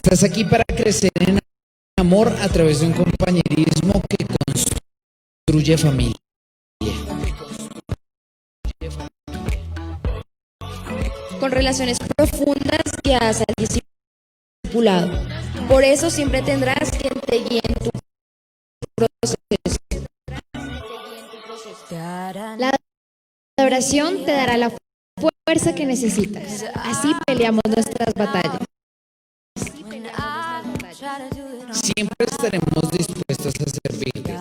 Estás aquí para crecer en amor a través de un compañerismo que construye familia. Con relaciones profundas guiadas al discipulado. Por eso siempre tendrás quien te guíe en tu proceso. La oración te dará la fuerza que necesitas. Así peleamos nuestras batallas. Siempre estaremos dispuestos a servirte.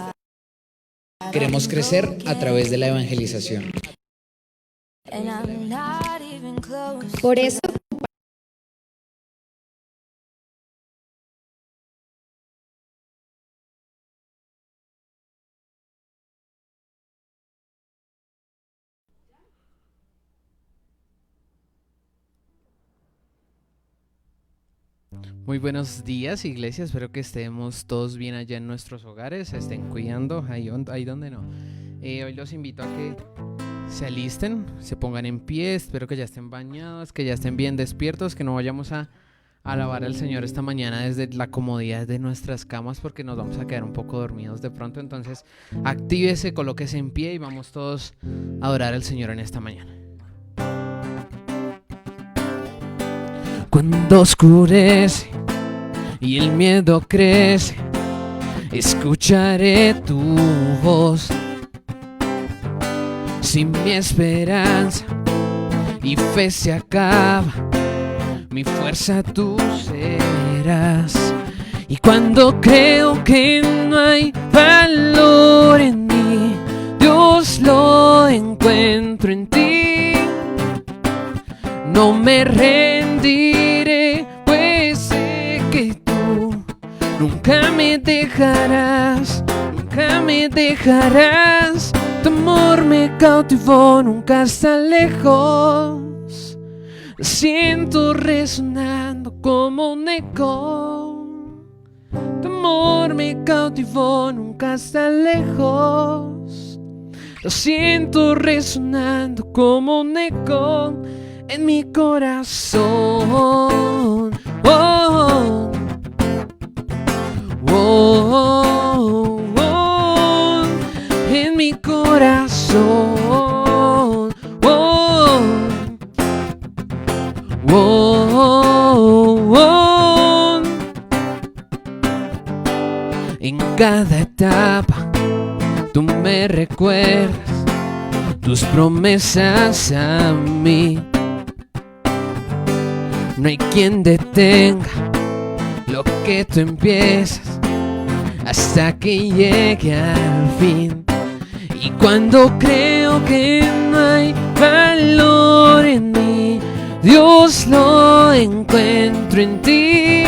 Queremos crecer a través de la evangelización. Por eso, Muy buenos días, iglesia. Espero que estemos todos bien allá en nuestros hogares, se estén cuidando ahí donde no. Hoy los invito a que se alisten, se pongan en pie. Espero que ya estén bañados, que ya estén bien despiertos, que no vayamos a alabar al Señor esta mañana desde la comodidad de nuestras camas, porque nos vamos a quedar un poco dormidos de pronto. Entonces, actívese, colóquese en pie y vamos todos a adorar al Señor en esta mañana. Cuando oscurece y el miedo crece, escucharé tu voz. Si mi esperanza y fe se acaba, mi fuerza tú serás. Y cuando creo que no hay valor en mí, Dios lo encuentro en ti. No me rendiré, pues sé que tú nunca me dejarás, nunca me dejarás. Tu amor me cautivó, nunca está lejos. Lo siento resonando como un eco. Tu amor me cautivó, nunca está lejos. Lo siento resonando como un eco en mi corazón. Oh, oh, oh, en mi corazón. Oh, oh, oh. En cada etapa tú me recuerdas tus promesas a mí. No hay quien detenga lo que tú empiezas hasta que llegue al fin. Y cuando creo que no hay valor en mí, Dios lo encuentro en ti.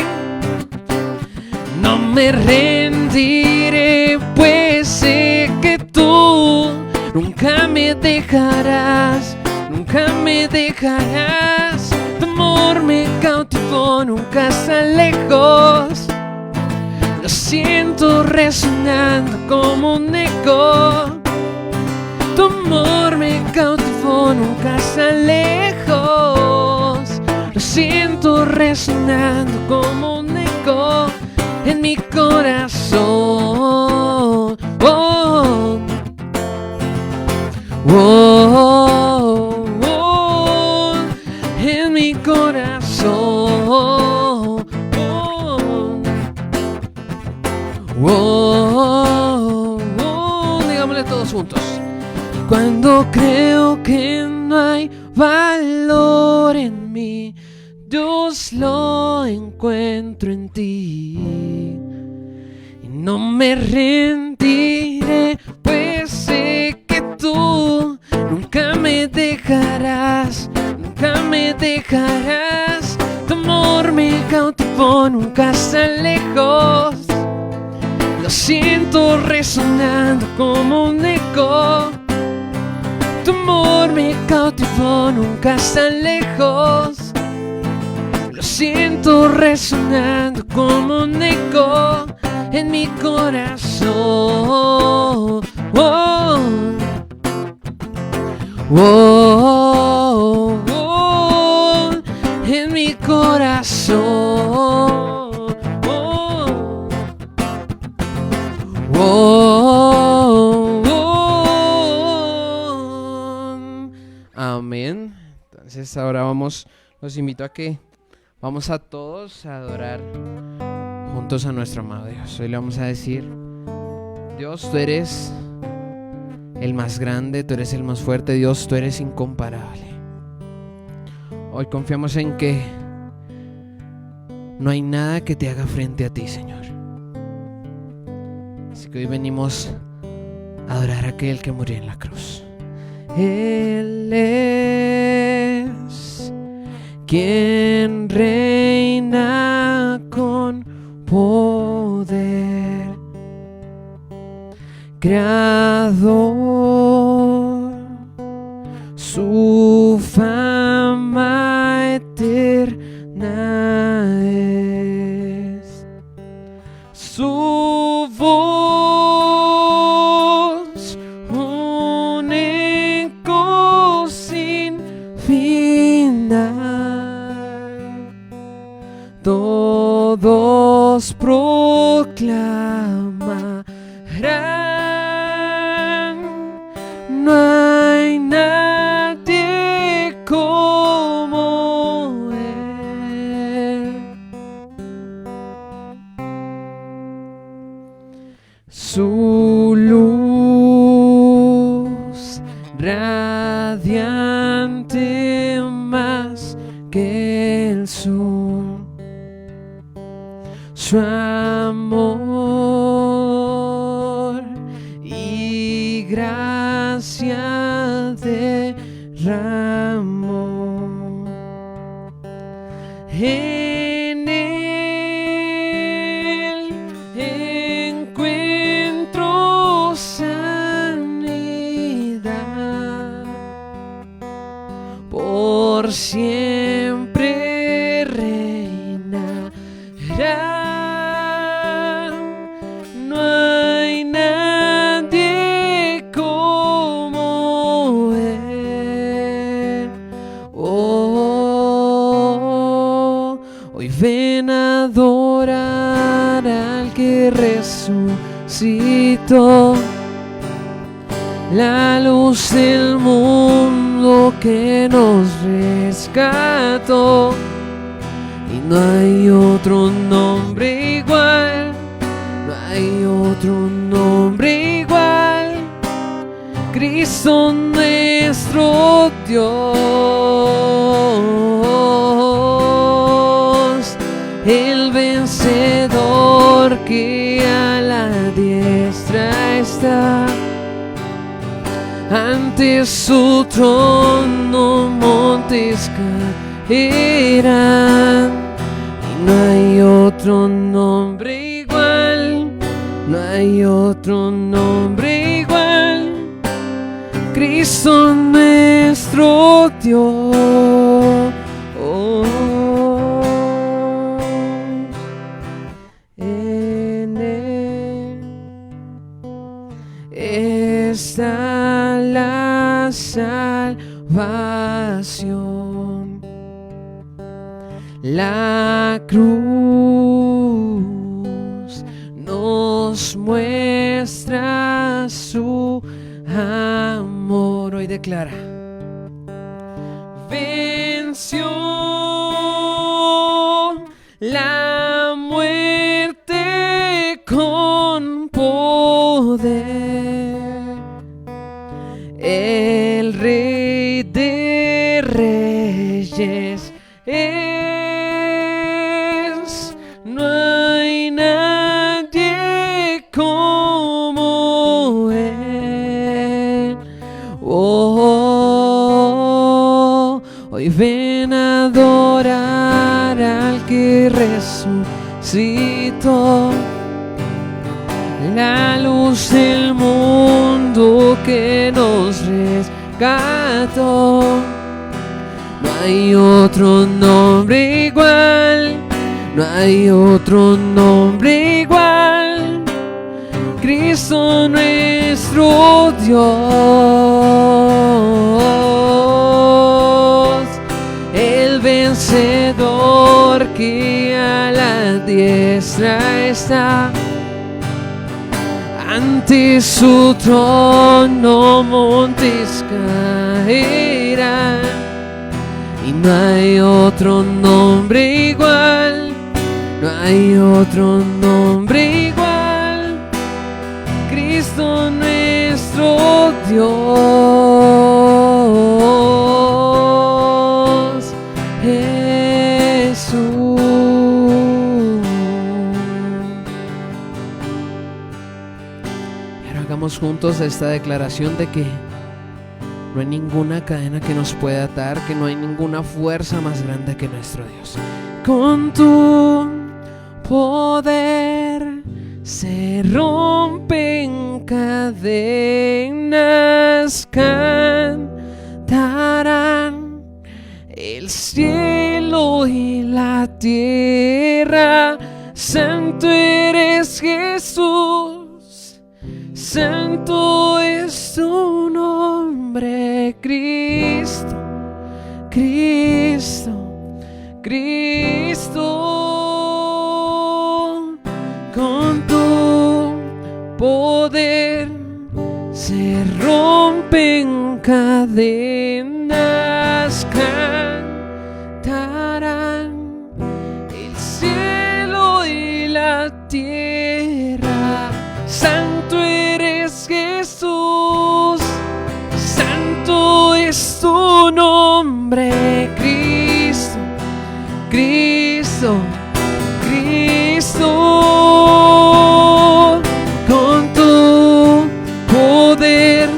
No me rendiré, pues sé que tú nunca me dejarás, nunca me dejarás. Tu amor me cautivó, nunca está lejos. Lo siento resonando como un eco. Tu amor me cautivó, nunca está lejos. Lo siento resonando como un eco en mi corazón. Oh, oh, oh, en mi corazón. Oh, oh, oh, digámosle todos juntos. Cuando creo que no hay valor en mí, Dios lo encuentro en ti. Y no me rendiré, pues sé que tú nunca me dejarás, nunca me dejarás. Tu amor me cautivó, nunca está lejos. Lo siento resonando como un eco. Tu amor me cautivó, nunca está lejos. Lo siento resonando como un eco en mi corazón. Oh, oh, oh, en mi corazón. Entonces ahora los invito a que vamos a todos a adorar juntos a nuestro amado Dios. Hoy le vamos a decir: Dios, tú eres el más grande, tú eres el más fuerte, Dios, tú eres incomparable. Hoy confiamos en que no hay nada que te haga frente a ti, Señor. Así que hoy venimos a adorar a aquel que murió en la cruz. Él es quien reina con poder, Creador, su fama eterna es, su voz un eco sin final, todos proclamarán: no hay nadie como Él. Su luz radiante más que el sol, su amor y gracia derramó. En Él encuentro sanidad, por siempre reinará. No hay nadie como Él. Oh, hoy ven a adorar al que resucitó, la luz del mundo que nos rescató. Y no hay otro nombre igual, no hay otro nombre igual, Cristo nuestro Dios, el vencedor que a la diestra está. Ante su trono montes caerán, y no hay otro nombre igual, no hay otro nombre igual, Cristo nuestro Dios. En Él está la salvación, la cruz nos muestra su amor. Hoy declara: venció la muerte con poder, el Rey de Reyes es, no hay nadie como Él. Oh, hoy ven a adorar al que resucitó, la luz del mundo que nos rescató. No hay otro nombre igual, no hay otro nombre igual, Cristo nuestro Dios, el vencedor que a la diestra está. Ante su trono montes caerán, y no hay otro nombre igual, no hay otro nombre igual, Cristo nuestro Dios, Jesús. Y ahora hagamos juntos esta declaración de que no hay ninguna cadena que nos pueda atar, que no hay ninguna fuerza más grande que nuestro Dios. Con tu poder se rompen cadenas, cantarán el cielo y la tierra. Santo eres Jesús, santo es tu nombre, Cristo, Cristo, Cristo. Con tu poder se rompen cadenas, cantarán el cielo y la tierra. Santo eres Jesús, santo es tu nombre, Cristo, Cristo, Cristo. Con tu poder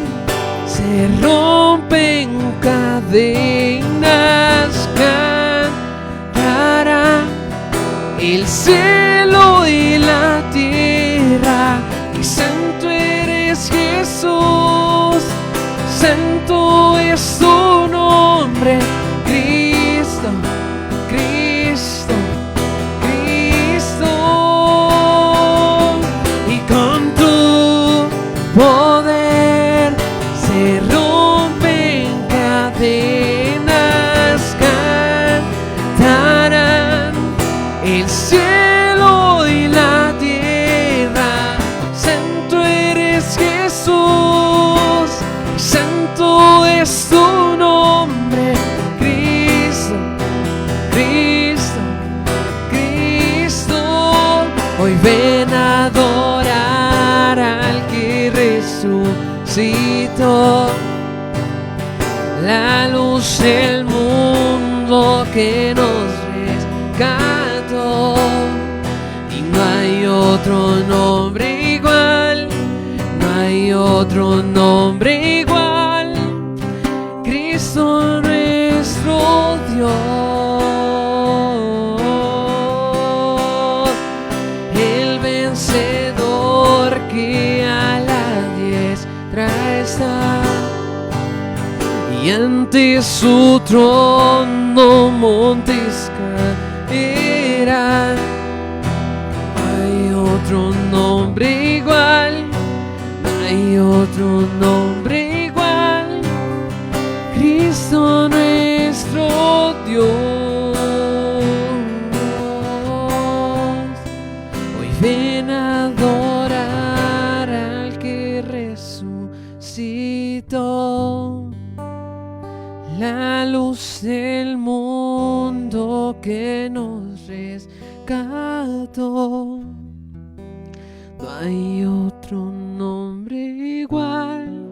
se rompen cadenas, cantará el cielo y la tierra. Que santo eres Jesús, santo es tu nombre, Cristo, Cristo, Cristo. Y con tu poder se rompen cadenas, cantarán el cielo y la tierra. Santo eres Jesús, santo es tu nombre, Cristo, Cristo, Cristo. Hoy ven a adorar al que resucitó, la luz del mundo que nos rescató. Y no hay otro nombre igual, no hay otro nombre igual, Cristo nuestro Dios, el vencedor que a la diestra está, y ante su trono montes caerán. Hay otro nombre igual, no hay otro nombre igual, Cristo nuestro Dios. Hoy ven a adorar al que resucitó, la luz del mundo que nos rescató. No hay otro nombre igual,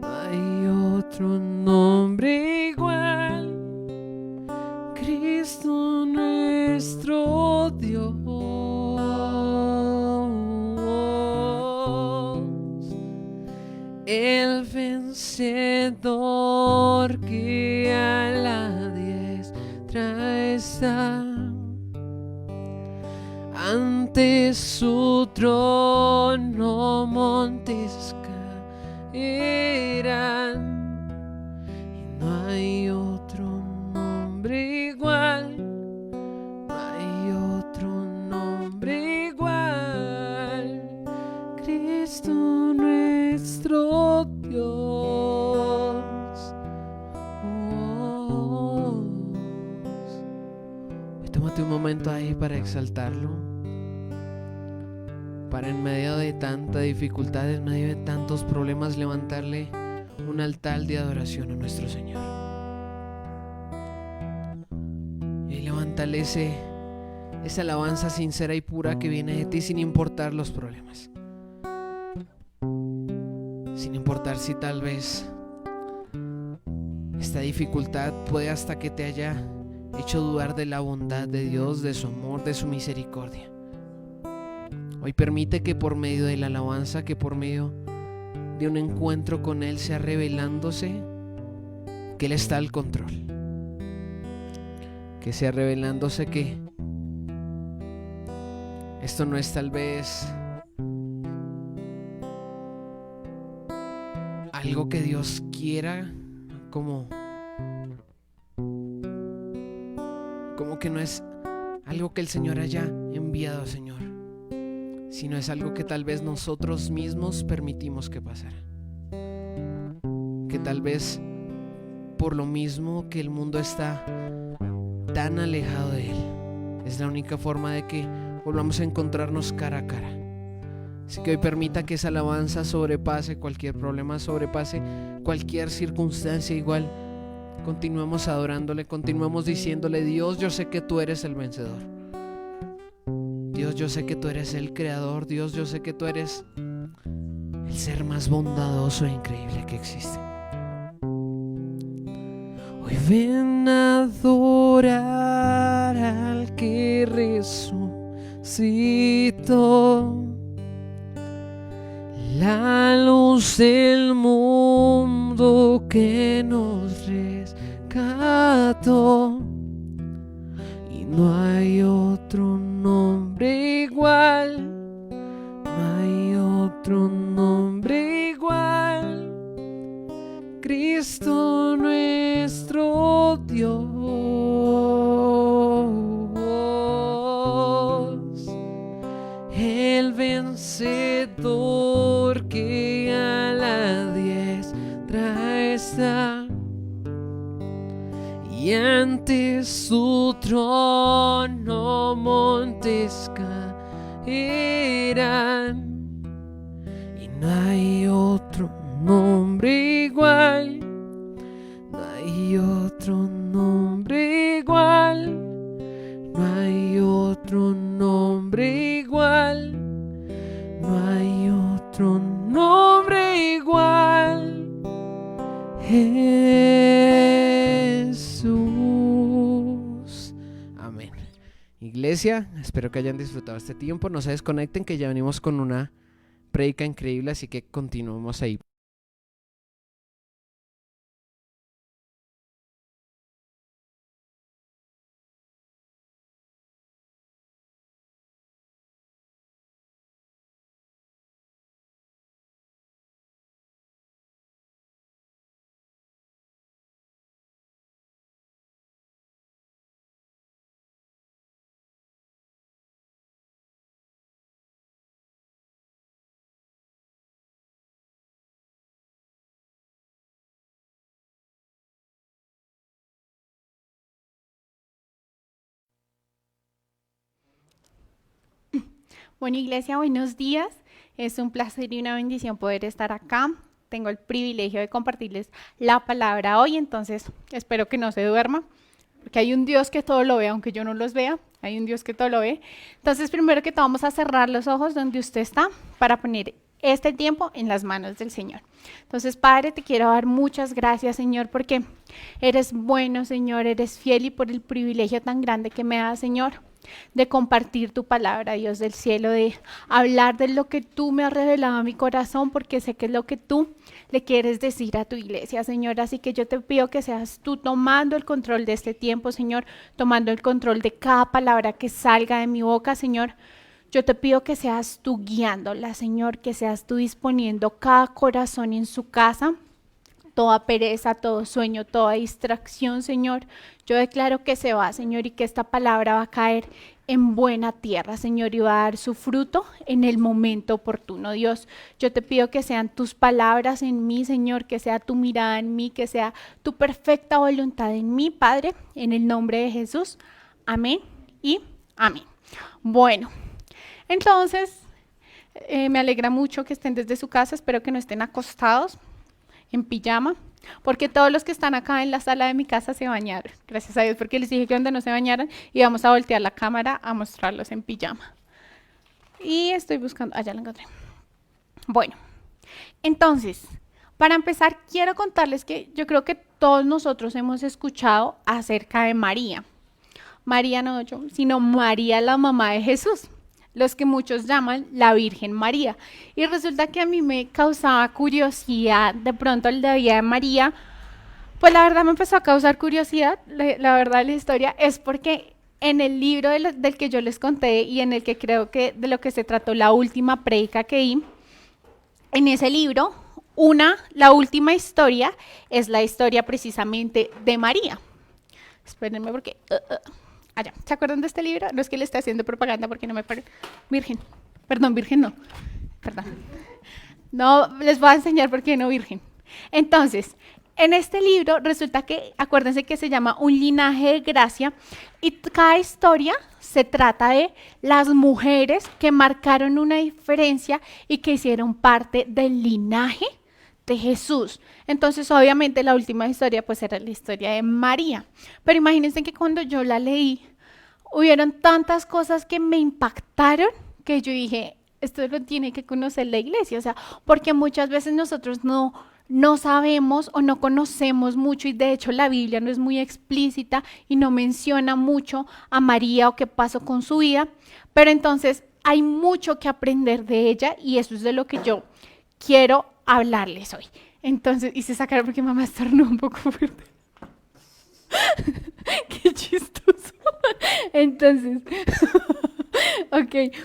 no hay otro nombre igual, Cristo nuestro Dios, el vencedor que a la diestra está, ante su trono montes caerán. Y no hay otro nombre igual, no hay otro nombre igual, Cristo nuestro Dios. Hoy tómate un momento ahí para exaltarlo, para en medio de tanta dificultad, en medio de tantos problemas, levantarle un altar de adoración a nuestro Señor. fundamental esa alabanza sincera y pura que viene de ti sin importar los problemas. Sin importar si tal vez esta dificultad puede hasta que te haya hecho dudar de la bondad de Dios, de su amor, de su misericordia. Hoy permite que por medio de la alabanza, que por medio de un encuentro con Él sea revelándose que Él está al control. Que sea revelándose que esto no es tal vez algo que Dios quiera, como que no es algo que el Señor haya enviado, Señor, sino es algo que tal vez nosotros mismos permitimos que pasara. Que tal vez por lo mismo que el mundo está tan alejado de Él, es la única forma de que volvamos a encontrarnos cara a cara. Así que hoy permita que esa alabanza sobrepase cualquier problema, sobrepase cualquier circunstancia. Igual continuemos adorándole, continuemos diciéndole: Dios, yo sé que tú eres el vencedor. Dios, yo sé que tú eres el creador. Dios, yo sé que tú eres el ser más bondadoso e increíble que existe. Hoy ven a adorar al que resucitó, la luz del mundo que nos rescató. Y no hay otro nombre igual, no hay otro nombre igual. Cristo nuestro Dios, el vencedor que a la diestra está, y ante su trono montes caerán. Y no hay otro nombre igual, no hay otro nombre igual, no hay otro nombre igual, no hay otro nombre igual. Jesús. Amén. Iglesia, espero que hayan disfrutado este tiempo. No se desconecten, que ya venimos con una prédica increíble, así que continuemos ahí. Bueno, iglesia, buenos días. Es un placer y una bendición poder estar acá. Tengo el privilegio de compartirles la palabra hoy, entonces espero que no se duerma, porque hay un Dios que todo lo ve, aunque yo no los vea, hay un Dios que todo lo ve. Entonces, primero que todo, vamos a cerrar los ojos donde usted está para poner este tiempo en las manos del Señor. Entonces, Padre, te quiero dar muchas gracias, Señor, porque eres bueno, Señor, eres fiel, y por el privilegio tan grande que me das, Señor, de compartir tu palabra, Dios del cielo, de hablar de lo que tú me has revelado a mi corazón, porque sé que es lo que tú le quieres decir a tu iglesia, Señor. Así que yo te pido que seas tú tomando el control de este tiempo, Señor, tomando el control de cada palabra que salga de mi boca, Señor. Yo te pido que seas tú guiándola, Señor, que seas tú disponiendo cada corazón en su casa, toda pereza, todo sueño, toda distracción, Señor. Yo declaro que se va, Señor, y que esta palabra va a caer en buena tierra, Señor, y va a dar su fruto en el momento oportuno. Dios, yo te pido que sean tus palabras en mí, Señor, que sea tu mirada en mí, que sea tu perfecta voluntad en mí, Padre, en el nombre de Jesús. Amén y amén. Bueno, entonces, me alegra mucho que estén desde su casa, espero que no estén acostados. en pijama, porque todos los que están acá en la sala de mi casa se bañaron. Gracias a Dios, porque les dije que donde no se bañaran íbamos a voltear la cámara a mostrarlos en pijama. Y estoy buscando, ya lo encontré. Bueno, entonces, para empezar, quiero contarles que yo creo que todos nosotros hemos escuchado acerca de María. María no yo, sino María, la mamá de Jesús, los que muchos llaman la Virgen María. Y resulta que a mí me causaba curiosidad de pronto el de la vida de María. Pues la verdad me empezó a causar curiosidad, la verdad la historia es porque en el libro del que yo les conté y en el que creo que de lo que se trató la última prédica que di, en ese libro, la última historia es la historia precisamente de María. Espérenme porque... allá. ¿Se acuerdan de este libro? No es que le esté haciendo propaganda porque no me parece. Virgen no. Perdón. No, les voy a enseñar por qué no virgen. Entonces, en este libro resulta que, acuérdense que se llama Un linaje de gracia y cada historia se trata de las mujeres que marcaron una diferencia y que hicieron parte del linaje de Jesús. Entonces, obviamente, la última historia pues era la historia de María. Pero imagínense que cuando yo la leí, hubieron tantas cosas que me impactaron que yo dije, esto lo tiene que conocer la iglesia. O sea, porque muchas veces nosotros no sabemos o no conocemos mucho y de hecho la Biblia no es muy explícita y no menciona mucho a María o qué pasó con su vida. Pero entonces hay mucho que aprender de ella y eso es de lo que yo quiero hablarles hoy. Entonces, hice sacar porque mamá estornudó un poco fuerte. Qué chistoso. Entonces, ok.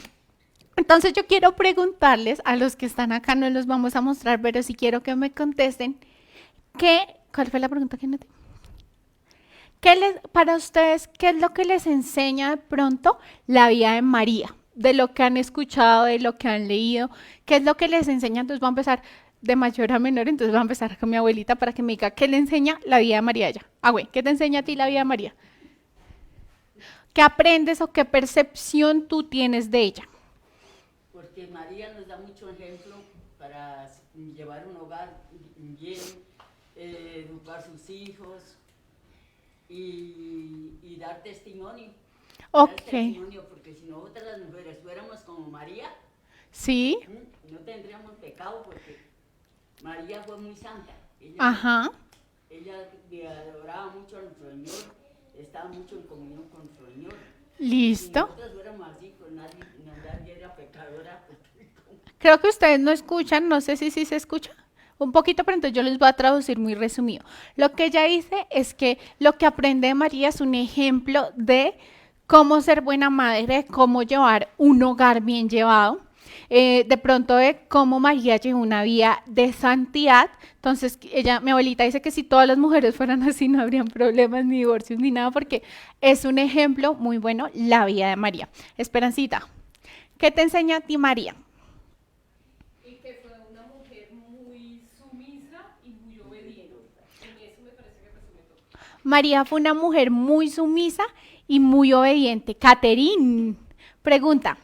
Entonces yo quiero preguntarles a los que están acá, no los vamos a mostrar, pero sí quiero que me contesten. ¿Cuál fue la pregunta que no te... para ustedes, ¿qué es lo que les enseña de pronto la vida de María? De lo que han escuchado, de lo que han leído, ¿qué es lo que les enseña? Entonces voy a empezar de mayor a menor, entonces voy a empezar con mi abuelita para que me diga qué le enseña la vida de María a ella. Güey, ¿qué te enseña a ti la vida de María? ¿Qué aprendes o qué percepción tú tienes de ella? Porque María nos da mucho ejemplo para llevar un hogar bien, educar a sus hijos y dar testimonio. Ok. Dar testimonio, porque si nosotras las mujeres fuéramos como María, Sí. no tendríamos pecado porque María fue muy santa. Ajá. Ella adoraba mucho a nuestro Señor, estaba mucho en comunión con nuestro Señor. Listo. Si nosotras fuéramos así, pues nadie era pecadora. Creo que ustedes no escuchan, no sé si se escucha un poquito, pero entonces yo les voy a traducir muy resumido. Lo que ella dice es que lo que aprende de María es un ejemplo de cómo ser buena madre, cómo llevar un hogar bien llevado, de pronto de cómo María llevó una vida de santidad. Entonces mi abuelita dice que si todas las mujeres fueran así no habrían problemas ni divorcios ni nada porque es un ejemplo muy bueno la vida de María. Esperancita, ¿qué te enseña a ti María? Y que fue una mujer muy sumisa y muy obediente. En eso me parece que resume todo. María fue una mujer muy sumisa y muy obediente. Caterín, pregunta,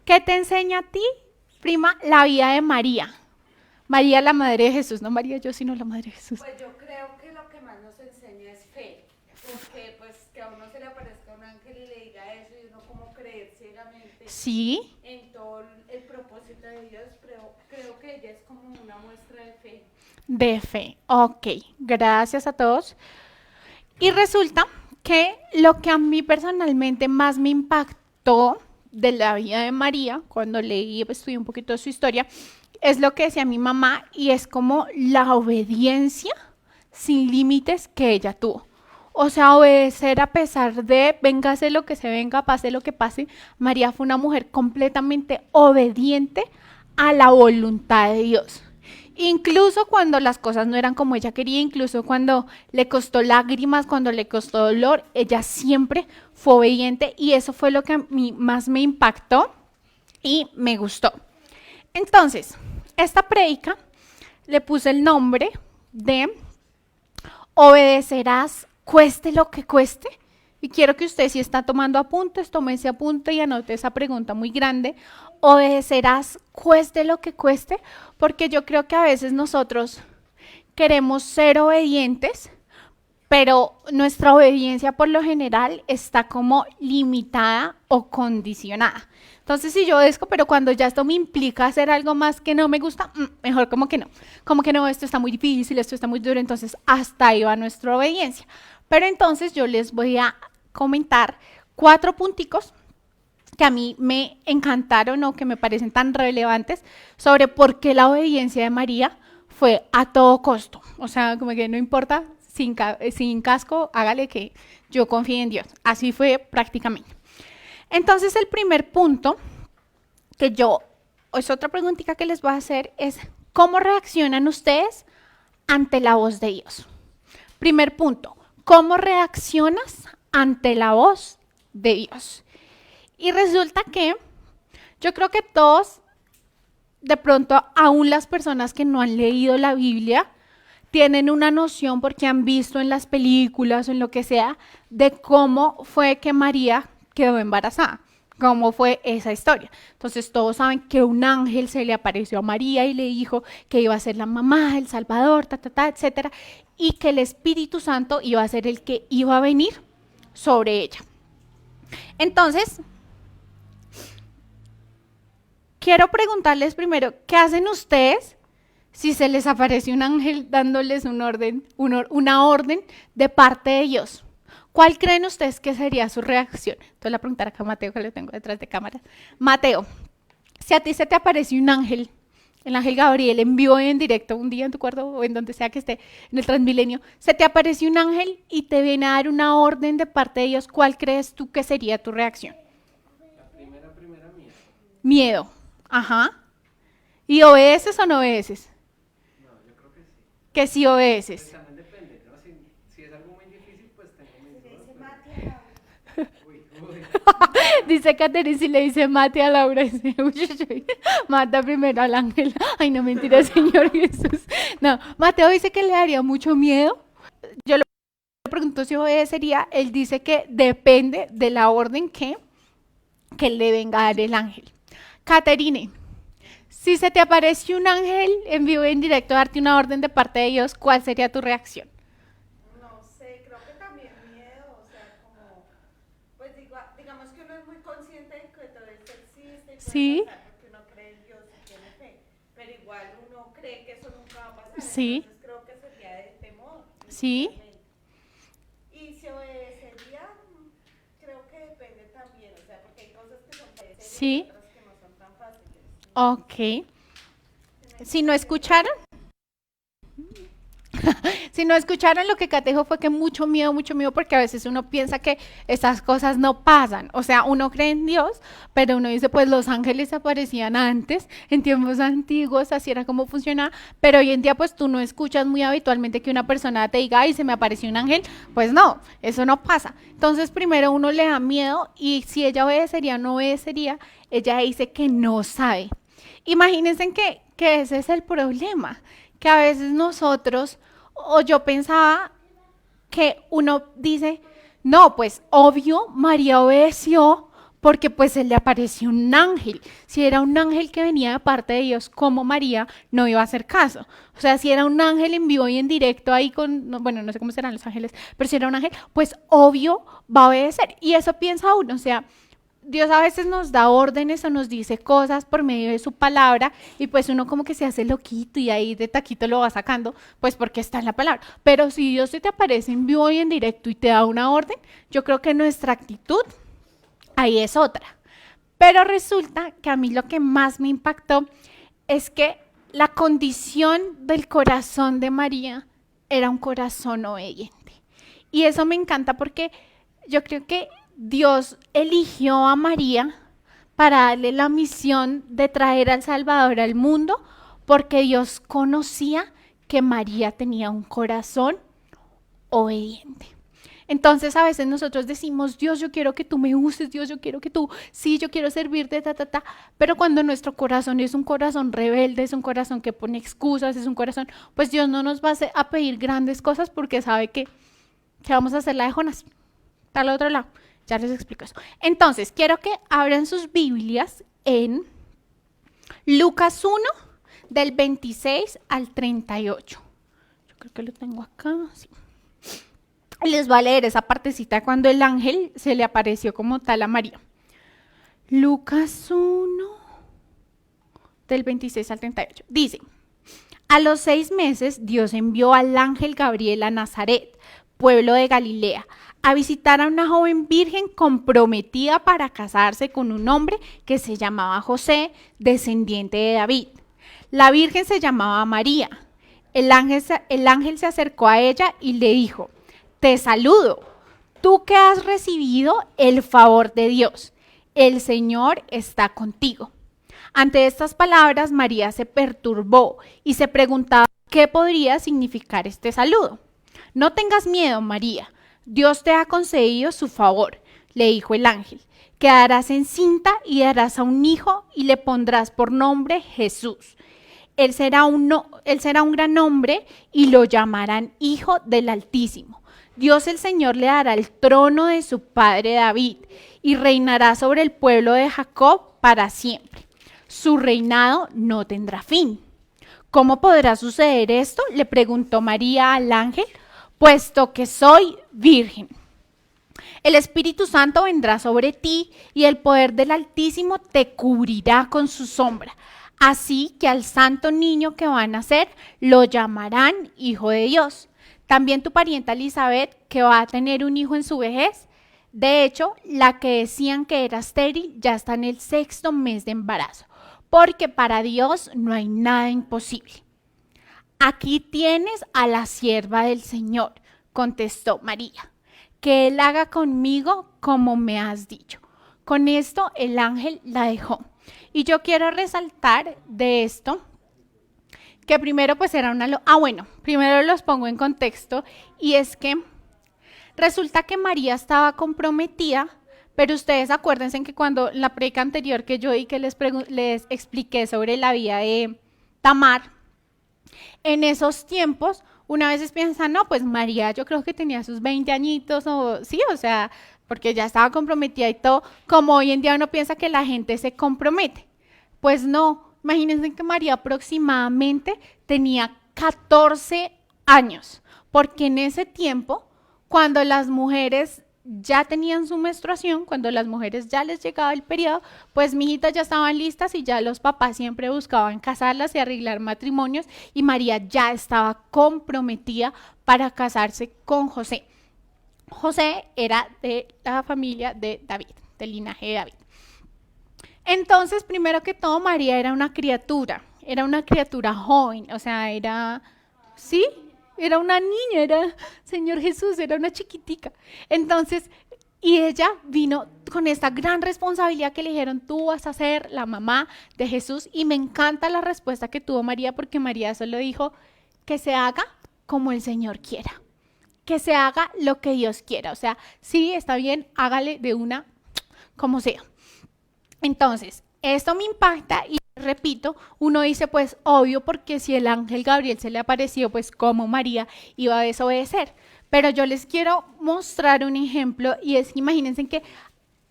¿qué te enseña a ti, prima, la vida de María? María, la madre de Jesús, no María yo, sino la madre de Jesús. Pues yo creo que lo que más nos enseña es fe, porque pues que a uno se le aparezca un ángel y le diga eso y uno como creer ciegamente Sí. en todo el propósito de Dios, pero creo que ella es como una muestra de fe. De fe, ok, gracias a todos. Y resulta que lo que a mí personalmente más me impactó de la vida de María, cuando leí, estudié un poquito de su historia, es lo que decía mi mamá y es como la obediencia sin límites que ella tuvo. O sea, obedecer a pesar de, véngase lo que se venga, pase lo que pase. María fue una mujer completamente obediente a la voluntad de Dios. Incluso cuando las cosas no eran como ella quería, incluso cuando le costó lágrimas, cuando le costó dolor, ella siempre fue obediente y eso fue lo que a mí más me impactó y me gustó. Entonces, esta prédica le puse el nombre de Obedecerás cueste lo que cueste. Y quiero que usted, si está tomando apuntes, tome ese apunte y anote esa pregunta muy grande. Obedecerás cueste lo que cueste, porque yo creo que a veces nosotros queremos ser obedientes, pero nuestra obediencia por lo general está como limitada o condicionada. Entonces, si yo obedezco, pero cuando ya esto me implica hacer algo más que no me gusta, mejor como que no, esto está muy difícil, esto está muy duro, entonces hasta ahí va nuestra obediencia. Pero entonces yo les voy a comentar 4 punticos que a mí me encantaron o que me parecen tan relevantes sobre por qué la obediencia de María fue a todo costo. O sea, como que no importa, sin casco, hágale que yo confíe en Dios. Así fue prácticamente. Entonces, el primer punto es otra preguntita que les voy a hacer, es ¿cómo reaccionan ustedes ante la voz de Dios? Primer punto, ¿cómo reaccionas ante la voz de Dios? Y resulta que yo creo que todos, de pronto, aún las personas que no han leído la Biblia, tienen una noción porque han visto en las películas o en lo que sea, de cómo fue que María quedó embarazada, cómo fue esa historia. Entonces todos saben que un ángel se le apareció a María y le dijo que iba a ser la mamá del Salvador, etcétera, y que el Espíritu Santo iba a ser el que iba a venir sobre ella. Entonces, quiero preguntarles primero, ¿qué hacen ustedes si se les aparece un ángel dándoles una orden de parte de Dios? ¿Cuál creen ustedes que sería su reacción? Entonces la preguntar acá a Mateo, que lo tengo detrás de cámara. Mateo, si a ti se te aparece un ángel, el ángel Gabriel en vivo y en directo un día en tu cuarto o en donde sea que esté, en el Transmilenio, se te aparece un ángel y te viene a dar una orden de parte de Dios, ¿cuál crees tú que sería tu reacción? La primera mía. Miedo. Ajá. ¿Y obedeces o no obedeces? No, yo creo que sí. Que sí obedeces. Pues también depende, ¿no? Si es algo muy difícil, pues tengo mis dudas. Dice Caterina, si le dice mate a Laura, dice, mata primero al ángel. Ay, no, mentira, Señor Jesús. No, Mateo dice que le daría mucho miedo. Yo le pregunto si obedecería. Él dice que depende de la orden que le venga a dar el ángel. Caterine, si se te aparece un ángel en vivo y en directo a darte una orden de parte de Dios, ¿cuál sería tu reacción? No sé, creo que también miedo, o sea, como, pues digamos que uno es muy consciente de que todo esto existe y puede Sí. pasar porque uno cree en Dios y tiene fe, pero igual uno cree que eso nunca va a pasar, Sí. entonces creo que sería de temor. Sí. Y si obedecería, creo que depende también, o sea, porque hay cosas que son fáciles Sí. y otras que no son tan fáciles. Ok. Si no escucharon, si no escucharon, lo que Catejo fue que mucho miedo, porque a veces uno piensa que esas cosas no pasan. O sea, uno cree en Dios, pero uno dice, pues los ángeles aparecían antes, en tiempos antiguos, así era como funcionaba, pero hoy en día pues tú no escuchas muy habitualmente que una persona te diga, ay, se me apareció un ángel. Pues no, eso no pasa. Entonces primero uno le da miedo y si ella obedecería o no obedecería, ella dice que no sabe. Imagínense que ese es el problema, que a veces nosotros, o yo pensaba que uno dice, no, pues obvio, María obedeció porque pues se le apareció un ángel. Si era un ángel que venía de parte de Dios como María, no iba a hacer caso. O sea, si era un ángel en vivo y en directo ahí con, bueno, no sé cómo serán los ángeles, pero si era un ángel, pues obvio va a obedecer. Y eso piensa uno, o sea, Dios a veces nos da órdenes o nos dice cosas por medio de su palabra y pues uno como que se hace loquito y ahí de taquito lo va sacando, pues porque está en la palabra. Pero si Dios se te aparece en vivo y en directo y te da una orden, yo creo que nuestra actitud ahí es otra. Pero resulta que a mí lo que más me impactó es que la condición del corazón de María era un corazón obediente. Y eso me encanta porque yo creo que Dios eligió a María para darle la misión de traer al Salvador al mundo, porque Dios conocía que María tenía un corazón obediente. Entonces a veces nosotros decimos, Dios, yo quiero que tú me uses, Dios, yo quiero que tú, sí, yo quiero servirte, pero cuando nuestro corazón es un corazón rebelde, es un corazón que pone excusas, es un corazón, pues Dios no nos va a pedir grandes cosas porque sabe que vamos a hacer la de Jonás, está al otro lado. Ya les explico eso. Entonces, quiero que abran sus Biblias en Lucas 1, del 26 al 38. creo que lo tengo acá, sí. Les voy a leer esa partecita cuando el ángel se le apareció como tal a María. Lucas 1, del 26 al 38. Dice, a los 6 meses Dios envió al ángel Gabriel a Nazaret, pueblo de Galilea, a visitar a una joven virgen comprometida para casarse con un hombre que se llamaba José, descendiente de David. La virgen se llamaba María. El ángel se acercó a ella y le dijo, te saludo, tú que has recibido el favor de Dios, el Señor está contigo. Ante estas palabras, María se perturbó y se preguntaba qué podría significar este saludo. No tengas miedo, María, Dios te ha concedido su favor, le dijo el ángel. Quedarás encinta y darás a un hijo y le pondrás por nombre Jesús. Él será un gran hombre y lo llamarán Hijo del Altísimo. Dios el Señor le dará el trono de su padre David y reinará sobre el pueblo de Jacob para siempre. Su reinado no tendrá fin. ¿Cómo podrá suceder esto?, le preguntó María al ángel, puesto que soy virgen. El Espíritu Santo vendrá sobre ti y el poder del Altísimo te cubrirá con su sombra. Así que al santo niño que va a nacer lo llamarán Hijo de Dios. También tu parienta Elizabeth, que va a tener un hijo en su vejez. De hecho, la que decían que era estéril ya está en el 6º mes de embarazo, porque para Dios no hay nada imposible. Aquí tienes a la sierva del Señor, contestó María, que Él haga conmigo como me has dicho. Con esto el ángel la dejó. Y yo quiero resaltar de esto que primero pues era primero los pongo en contexto, y es que resulta que María estaba comprometida, pero ustedes acuérdense que cuando la predica anterior que yo di que les expliqué sobre la vida de Tamar, en esos tiempos una vez piensan, no, pues María yo creo que tenía sus 20 añitos, porque ya estaba comprometida y todo, como hoy en día uno piensa que la gente se compromete. Pues no, imagínense que María aproximadamente tenía 14 años, porque en ese tiempo, cuando las mujeres ya tenían su menstruación, cuando las mujeres ya les llegaba el periodo, pues mijitas ya estaban listas y ya los papás siempre buscaban casarlas y arreglar matrimonios, y María ya estaba comprometida para casarse con José. José era de la familia de David, del linaje de David. Entonces, primero que todo, María era una criatura joven, era una niña, Señor Jesús, era una chiquitica. Entonces, y ella vino con esta gran responsabilidad que le dijeron, tú vas a ser la mamá de Jesús, y me encanta la respuesta que tuvo María, porque María solo dijo, que se haga como el Señor quiera. Que se haga lo que Dios quiera. Sí, está bien, hágale de una, como sea. Entonces, esto me impacta y repito, uno dice, pues obvio, porque si el ángel Gabriel se le apareció, pues cómo María iba a desobedecer. Pero yo les quiero mostrar un ejemplo, y es que imagínense que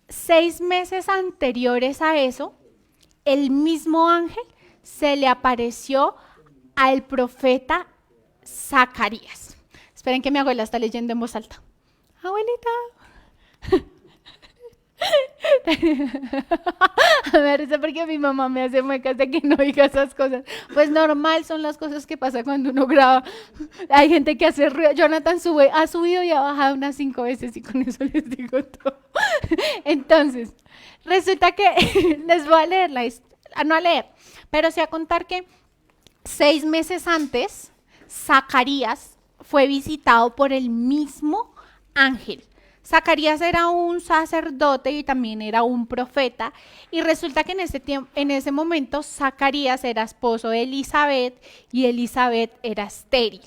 6 meses anteriores a eso, el mismo ángel se le apareció al profeta Zacarías. Esperen que mi abuela está leyendo en voz alta. Abuelita. A ver, es porque mi mamá me hace muecas de que no diga esas cosas. Pues normal, son las cosas que pasan cuando uno graba. Hay gente que hace ruido. Jonathan ha subido y ha bajado unas 5 veces, y con eso les digo todo. Entonces, resulta que les voy a leer pero sí a contar que 6 meses antes, Zacarías fue visitado por el mismo ángel. Zacarías era un sacerdote y también era un profeta, y resulta que en ese momento Zacarías era esposo de Elizabeth, y Elizabeth era estéril,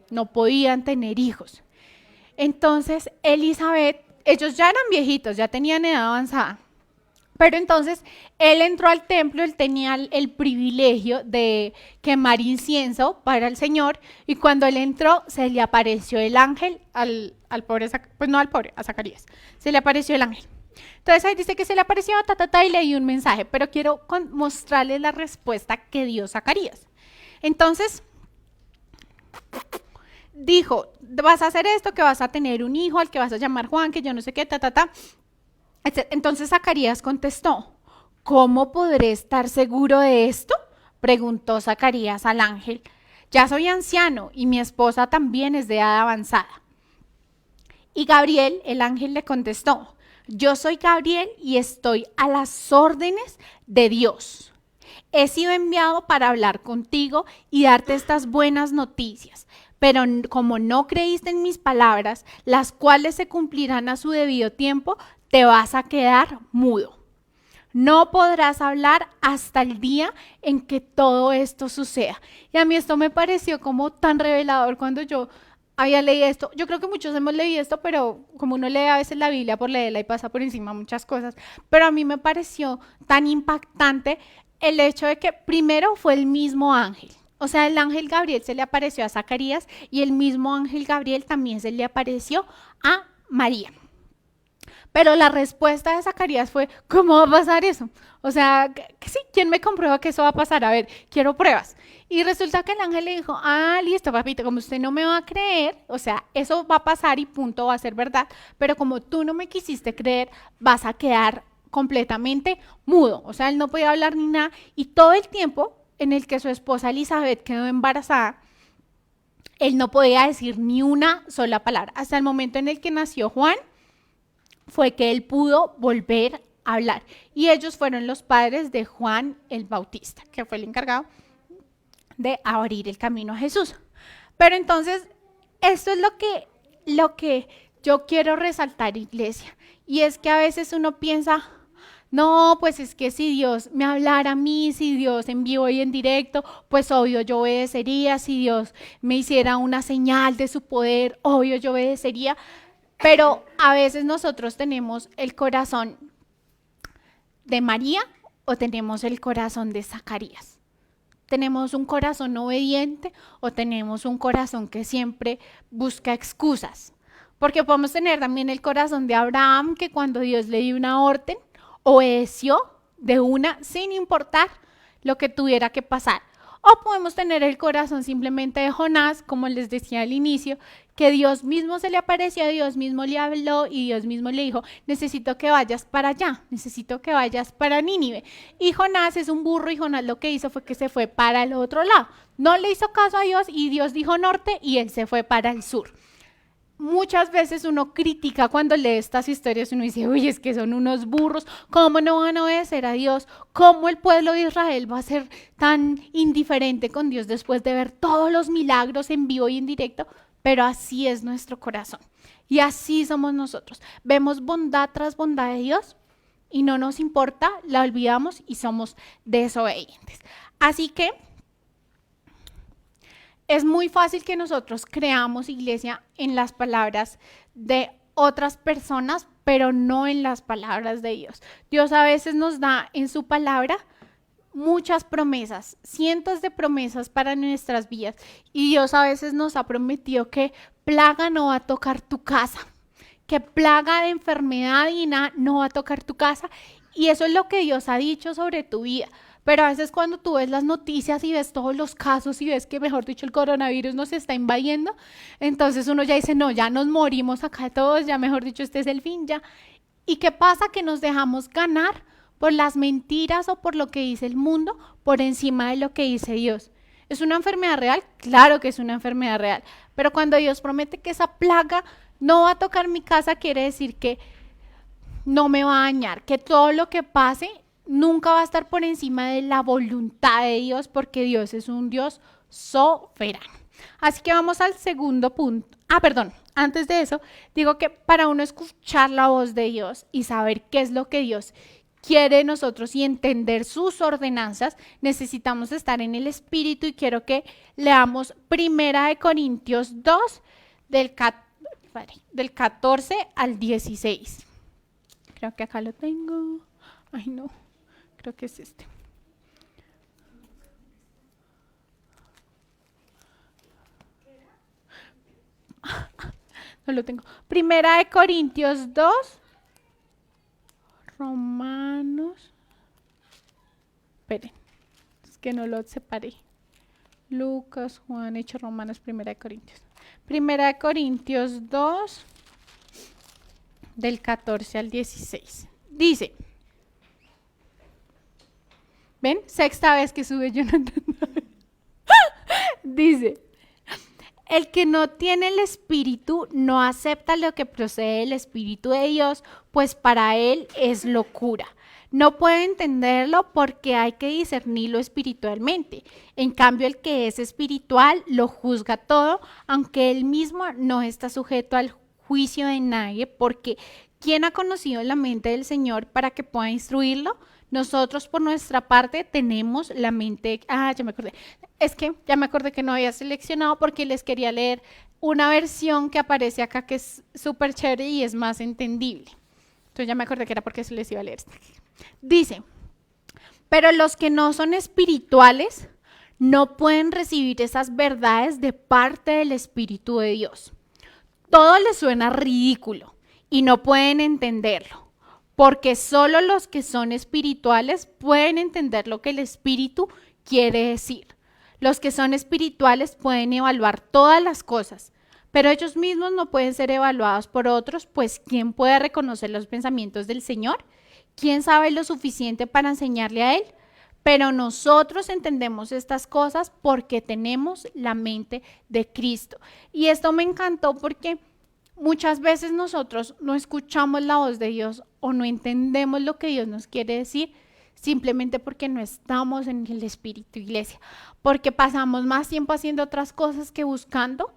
no podían tener hijos. Entonces Elizabeth, ellos ya eran viejitos, ya tenían edad avanzada, pero entonces él entró al templo, él tenía el privilegio de quemar incienso para el Señor, y cuando él entró se le apareció el ángel a Zacarías, se le apareció el ángel. Entonces ahí dice que se le apareció, y leí un mensaje, pero quiero mostrarles la respuesta que dio Zacarías. Entonces, dijo, vas a hacer esto, que vas a tener un hijo al que vas a llamar Juan, que yo no sé qué, Entonces Zacarías contestó, ¿cómo podré estar seguro de esto? Preguntó Zacarías al ángel. Ya soy anciano y mi esposa también es de edad avanzada. Y Gabriel, el ángel, le contestó, yo soy Gabriel y estoy a las órdenes de Dios. He sido enviado para hablar contigo y darte estas buenas noticias, pero como no creíste en mis palabras, las cuales se cumplirán a su debido tiempo, te vas a quedar mudo. No podrás hablar hasta el día en que todo esto suceda. Y a mí esto me pareció como tan revelador cuando yo había leído esto. Yo creo que muchos hemos leído esto, pero como uno lee a veces la Biblia por leerla y pasa por encima muchas cosas, pero a mí me pareció tan impactante el hecho de que primero fue el mismo ángel. O sea, el ángel Gabriel se le apareció a Zacarías y el mismo ángel Gabriel también se le apareció a María. Pero la respuesta de Zacarías fue, ¿cómo va a pasar eso? O sea, que sí, ¿quién me comprueba que eso va a pasar? A ver, quiero pruebas. Y resulta que el ángel le dijo, listo, papito, como usted no me va a creer, o sea, eso va a pasar y punto, va a ser verdad, pero como tú no me quisiste creer, vas a quedar completamente mudo. O sea, él no podía hablar ni nada. Y todo el tiempo en el que su esposa Elizabeth quedó embarazada, él no podía decir ni una sola palabra. Hasta el momento en el que nació Juan, fue que él pudo volver a hablar. Y ellos fueron los padres de Juan el Bautista, que fue el encargado de abrir el camino a Jesús. Pero entonces, esto es lo que yo quiero resaltar, iglesia. Y es que a veces uno piensa, no, pues es que si Dios me hablara a mí, si Dios en vivo y en directo, pues obvio yo obedecería. Si Dios me hiciera una señal de su poder, obvio yo obedecería. Pero a veces nosotros tenemos el corazón de María o tenemos el corazón de Zacarías. Tenemos un corazón obediente o tenemos un corazón que siempre busca excusas. Porque podemos tener también el corazón de Abraham, que cuando Dios le dio una orden, obedeció de una sin importar lo que tuviera que pasar. O podemos tener el corazón simplemente de Jonás, como les decía al inicio, que Dios mismo se le apareció, Dios mismo le habló y Dios mismo le dijo, necesito que vayas para allá, necesito que vayas para Nínive. Y Jonás es un burro y Jonás lo que hizo fue que se fue para el otro lado. No le hizo caso a Dios y Dios dijo norte y él se fue para el sur. Muchas veces uno critica cuando lee estas historias, uno dice, uy, es que son unos burros, ¿cómo no van a obedecer a Dios? ¿Cómo el pueblo de Israel va a ser tan indiferente con Dios después de ver todos los milagros en vivo y en directo? Pero así es nuestro corazón y así somos nosotros. Vemos bondad tras bondad de Dios y no nos importa, la olvidamos y somos desobedientes. Así que es muy fácil que nosotros creamos, iglesia, en las palabras de otras personas, pero no en las palabras de Dios. Dios a veces nos da en su palabra muchas promesas, cientos de promesas para nuestras vidas. Y Dios a veces nos ha prometido que plaga no va a tocar tu casa, que plaga de enfermedad y nada no va a tocar tu casa. Y eso es lo que Dios ha dicho sobre tu vida. Pero a veces cuando tú ves las noticias y ves todos los casos y ves que, mejor dicho, el coronavirus nos está invadiendo, entonces uno ya dice, no, ya nos morimos acá todos, ya mejor dicho, este es el fin ya. ¿Y qué pasa? Que nos dejamos ganar por las mentiras o por lo que dice el mundo por encima de lo que dice Dios. ¿Es una enfermedad real? Claro que es una enfermedad real. Pero cuando Dios promete que esa plaga no va a tocar mi casa, quiere decir que no me va a dañar, que todo lo que pase nunca va a estar por encima de la voluntad de Dios, porque Dios es un Dios soberano. Así que vamos al segundo punto. Antes de eso, digo que para uno escuchar la voz de Dios y saber qué es lo que Dios quiere de nosotros y entender sus ordenanzas, necesitamos estar en el Espíritu y quiero que leamos 1 Corintios 2 del 14 al 16. Creo que acá lo tengo. Ay, no. Creo que es este. No lo tengo. 1 Corintios 2. Romanos. Esperen. Es que no lo separé. Lucas, Juan, Hechos, Romanos, Primera de Corintios. Primera de Corintios 2, del 14 al 16. Dice, ¿ven? Sexta vez que sube Jonathan. Dice, el que no tiene el Espíritu no acepta lo que procede del Espíritu de Dios, pues para él es locura. No puede entenderlo porque hay que discernirlo espiritualmente. En cambio, el que es espiritual lo juzga todo, aunque él mismo no está sujeto al juicio de nadie, porque ¿quién ha conocido la mente del Señor para que pueda instruirlo? Nosotros por nuestra parte tenemos la mente, ya me acordé, ya me acordé que no había seleccionado porque les quería leer una versión que aparece acá que es súper chévere y es más entendible. Entonces ya me acordé que era porque se les iba a leer. Dice, pero los que no son espirituales no pueden recibir esas verdades de parte del Espíritu de Dios. Todo les suena ridículo y no pueden entenderlo, porque solo los que son espirituales pueden entender lo que el Espíritu quiere decir. Los que son espirituales pueden evaluar todas las cosas, pero ellos mismos no pueden ser evaluados por otros, pues ¿quién puede reconocer los pensamientos del Señor? ¿Quién sabe lo suficiente para enseñarle a Él? Pero nosotros entendemos estas cosas porque tenemos la mente de Cristo. Y esto me encantó porque muchas veces nosotros no escuchamos la voz de Dios o no entendemos lo que Dios nos quiere decir simplemente porque no estamos en el Espíritu, iglesia. Porque pasamos más tiempo haciendo otras cosas que buscando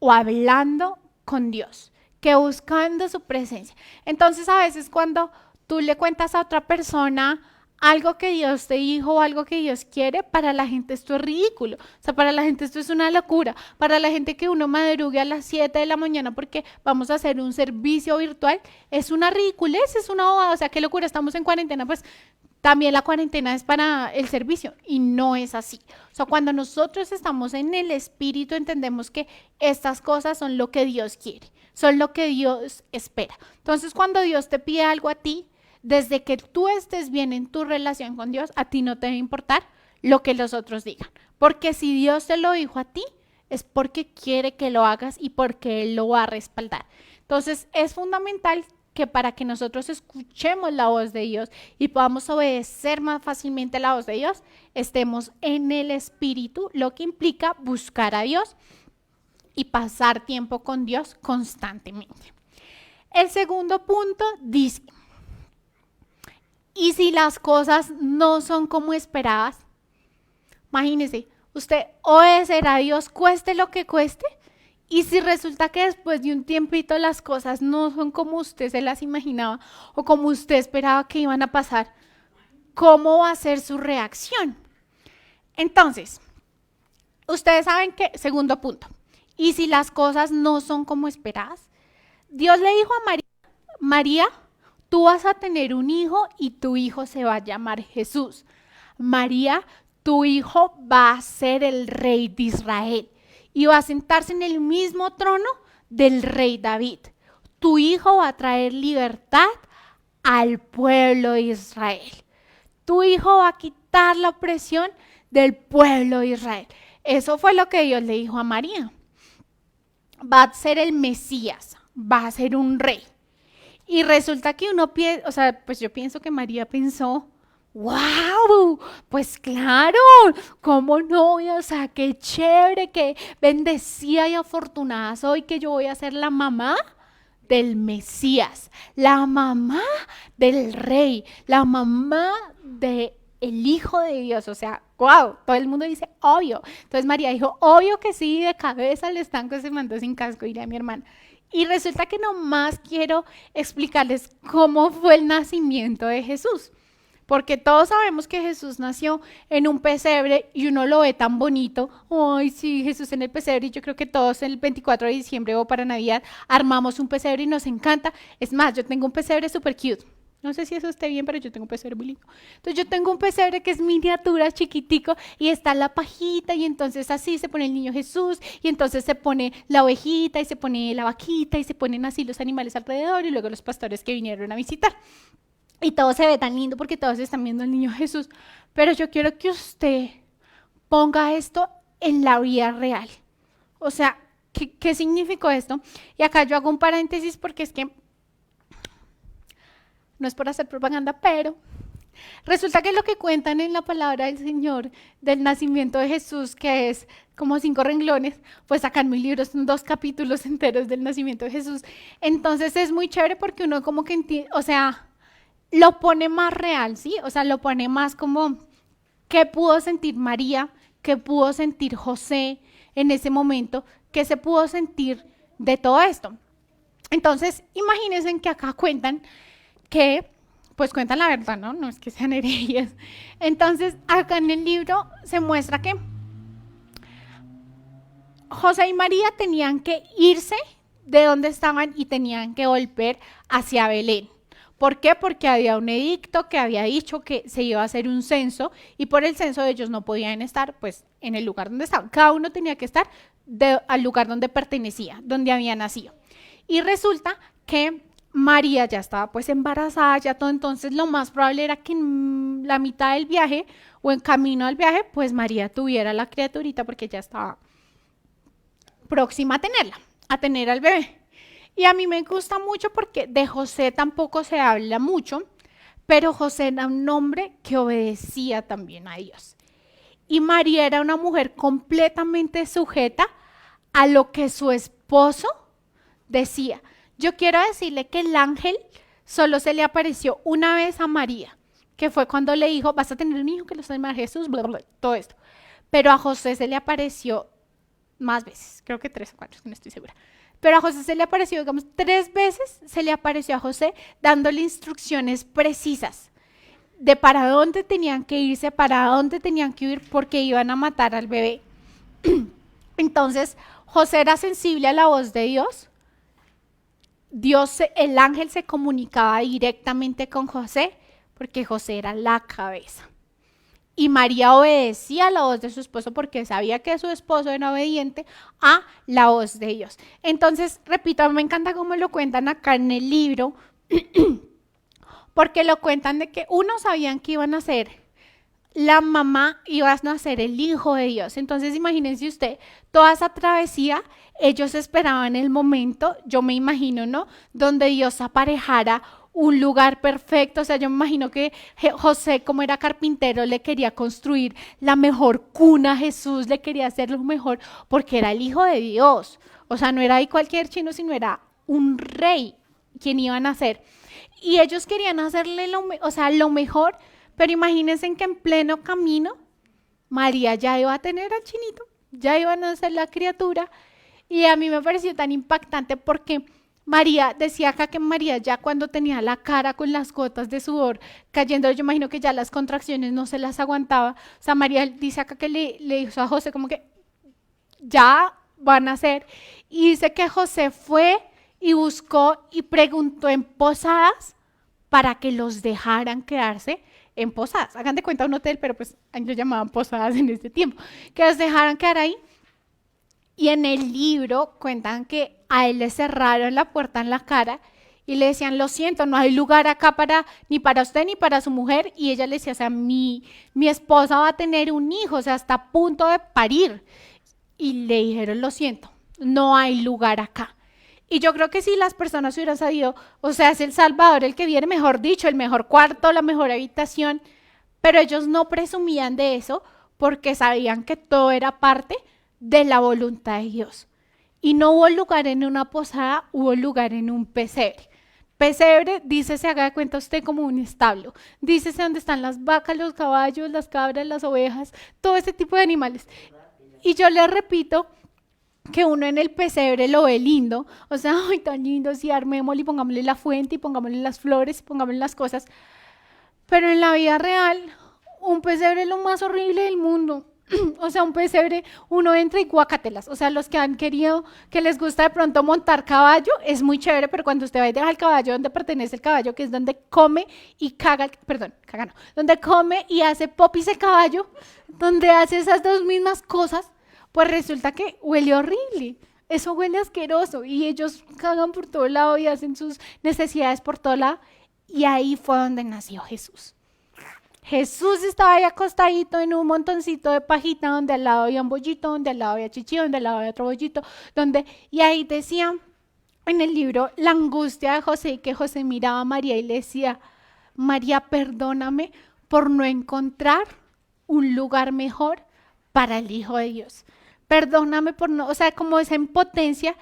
o hablando con Dios, que buscando su presencia. Entonces a veces cuando tú le cuentas a otra persona algo que Dios te dijo o algo que Dios quiere, para la gente esto es ridículo. O sea, para la gente esto es una locura. Para la gente que uno madrugue a las 7 de la mañana porque vamos a hacer un servicio virtual, es una ridiculez, es una bobada. O sea, qué locura, estamos en cuarentena, pues también la cuarentena es para el servicio y no es así. O sea, cuando nosotros estamos en el Espíritu entendemos que estas cosas son lo que Dios quiere, son lo que Dios espera. Entonces, cuando Dios te pide algo a ti, desde que tú estés bien en tu relación con Dios, a ti no te debe importar lo que los otros digan. Porque si Dios te lo dijo a ti, es porque quiere que lo hagas y porque Él lo va a respaldar. Entonces, es fundamental que para que nosotros escuchemos la voz de Dios y podamos obedecer más fácilmente la voz de Dios, estemos en el Espíritu, lo que implica buscar a Dios y pasar tiempo con Dios constantemente. El segundo punto dice, ¿y si las cosas no son como esperabas? Imagínese, usted obedecerá a Dios cueste lo que cueste. Y si resulta que después de un tiempito las cosas no son como usted se las imaginaba o como usted esperaba que iban a pasar, ¿cómo va a ser su reacción? Entonces, ustedes saben que, segundo punto, ¿y si las cosas no son como esperadas? Dios le dijo a María, tú vas a tener un hijo y tu hijo se va a llamar Jesús. María, tu hijo va a ser el rey de Israel. Y va a sentarse en el mismo trono del rey David. Tu hijo va a traer libertad al pueblo de Israel. Tu hijo va a quitar la opresión del pueblo de Israel. Eso fue lo que Dios le dijo a María. Va a ser el Mesías, va a ser un rey. Y resulta que uno piensa, o sea, pues yo pienso que María pensó, ¡wow! Pues claro, ¿cómo no? O sea, qué chévere, qué bendecida y afortunada soy que yo voy a ser la mamá del Mesías, la mamá del rey, la mamá del Hijo de Dios. O sea, ¡wow! Todo el mundo dice, obvio. Entonces María dijo, obvio que sí, de cabeza al estanco se mandó sin casco, diría mi hermana. Y resulta que nomás quiero explicarles cómo fue el nacimiento de Jesús. Porque todos sabemos que Jesús nació en un pesebre y uno lo ve tan bonito. Ay, sí, Jesús en el pesebre. Y yo creo que todos el 24 de diciembre o para Navidad armamos un pesebre y nos encanta. Es más, yo tengo un pesebre súper cute. No sé si eso esté bien, pero yo tengo un pesebre muy lindo. Entonces yo tengo un pesebre que es miniatura, chiquitico, y está la pajita, y entonces así se pone el niño Jesús, y entonces se pone la ovejita, y se pone la vaquita, y se ponen así los animales alrededor, y luego los pastores que vinieron a visitar. Y todo se ve tan lindo porque todos están viendo al niño Jesús. Pero yo quiero que usted ponga esto en la vida real. O sea, ¿qué significó esto? Y acá yo hago un paréntesis porque es que, no es por hacer propaganda, pero resulta que lo que cuentan en la palabra del Señor del nacimiento de Jesús, que es como 5 renglones, pues acá en mi libro son 2 capítulos enteros del nacimiento de Jesús. Entonces es muy chévere porque uno como que entiende, o sea, lo pone más real, ¿sí? O sea, lo pone más como qué pudo sentir María, qué pudo sentir José en ese momento, qué se pudo sentir de todo esto. Entonces, imagínense que acá cuentan que, pues cuentan la verdad, ¿no? No es que sean herejías. Entonces, acá en el libro se muestra que José y María tenían que irse de donde estaban y tenían que volver hacia Belén. ¿Por qué? Porque había un edicto que había dicho que se iba a hacer un censo y por el censo ellos no podían estar pues en el lugar donde estaban. Cada uno tenía que estar al lugar donde pertenecía, donde había nacido. Y resulta que María ya estaba pues embarazada, ya todo, entonces lo más probable era que en la mitad del viaje o en camino al viaje, pues María tuviera la criaturita porque ya estaba próxima a tenerla, a tener al bebé. Y a mí me gusta mucho porque de José tampoco se habla mucho, pero José era un hombre que obedecía también a Dios. Y María era una mujer completamente sujeta a lo que su esposo decía. Yo quiero decirle que el ángel solo se le apareció una vez a María, que fue cuando le dijo, vas a tener un hijo que lo llama Jesús, bla, bla, bla, todo esto. Pero a José se le apareció más veces, creo que 3 o 4, no estoy segura. Pero a José se le apareció, digamos, 3 veces se le apareció a José dándole instrucciones precisas de para dónde tenían que irse, para dónde tenían que huir, porque iban a matar al bebé. Entonces, José era sensible a la voz de Dios. El ángel se comunicaba directamente con José, porque José era la cabeza. Y María obedecía a la voz de su esposo porque sabía que su esposo era obediente a la voz de Dios. Entonces, repito, me encanta cómo lo cuentan acá en el libro, porque lo cuentan de que unos sabían que iban a ser la mamá, iba a ser el hijo de Dios. Entonces, imagínense usted, toda esa travesía, ellos esperaban el momento, yo me imagino, ¿no? Donde Dios aparejara un lugar perfecto. O sea, yo me imagino que José, como era carpintero, le quería construir la mejor cuna a Jesús, le quería hacer lo mejor, porque era el hijo de Dios. O sea, no era ahí cualquier chino, sino era un rey quien iban a hacer. Y ellos querían hacerle lo mejor, pero imagínense que en pleno camino, María ya iba a tener al chinito, ya iba a nacer la criatura. Y a mí me pareció tan impactante porque María, decía acá que María ya cuando tenía la cara con las gotas de sudor cayendo, yo imagino que ya las contracciones no se las aguantaba. O sea, María dice acá que le dijo a José como que ya van a ser. Y dice que José fue y buscó y preguntó en posadas para que los dejaran quedarse en posadas. Hagan de cuenta un hotel, pero pues lo llamaban posadas en este tiempo. Que los dejaran quedar ahí. Y en el libro cuentan que a él le cerraron la puerta en la cara y le decían, lo siento, no hay lugar acá ni para usted ni para su mujer. Y ella le decía, o sea, mi esposa va a tener un hijo, o sea, está a punto de parir. Y le dijeron, lo siento, no hay lugar acá. Y yo creo que si las personas hubieran sabido, o sea, es el Salvador el que viene, mejor dicho, el mejor cuarto, la mejor habitación, pero ellos no presumían de eso porque sabían que todo era parte de la voluntad de Dios. Y no hubo lugar en una posada, hubo lugar en un pesebre. Pesebre, dícese, haga de cuenta usted como un establo. Dícese donde están las vacas, los caballos, las cabras, las ovejas, todo ese tipo de animales. Y yo les repito que uno en el pesebre lo ve lindo, o sea, ay, tan lindo, sí, armémosle y pongámosle la fuente y pongámosle las flores y pongámosle las cosas. Pero en la vida real, un pesebre es lo más horrible del mundo. O sea, un pesebre, uno entra y guácatelas. O sea, los que han querido, que les gusta de pronto montar caballo, es muy chévere, pero cuando usted va y deja el caballo donde pertenece el caballo, que es donde come y caga, donde come y hace popis el caballo, donde hace esas dos mismas cosas, pues resulta que huele horrible. Eso huele asqueroso y ellos cagan por todo lado y hacen sus necesidades por todo lado. Y ahí fue donde nació Jesús. Jesús estaba ahí acostadito en un montoncito de pajita, donde al lado había un bollito, donde al lado había chichi, donde al lado había otro bollito, y ahí decía en el libro la angustia de José, y que José miraba a María y le decía: María, perdóname por no encontrar un lugar mejor para el Hijo de Dios. Perdóname por no, o sea, como esa impotencia.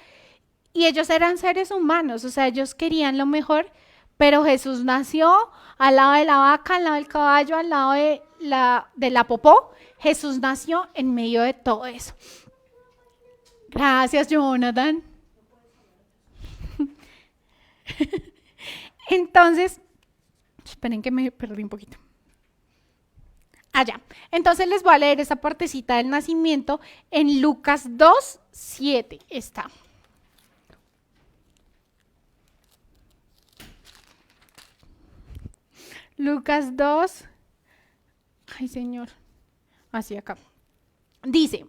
Y ellos eran seres humanos, o sea, ellos querían lo mejor, pero Jesús nació al lado de la vaca, al lado del caballo, al lado de la popó. Jesús nació en medio de todo eso. Gracias, Jonathan. Entonces, esperen que me perdí un poquito. Allá. Entonces les voy a leer esa partecita del nacimiento en Lucas 2:7. Está. Lucas 2. Ay, Señor. Así acá. Dice: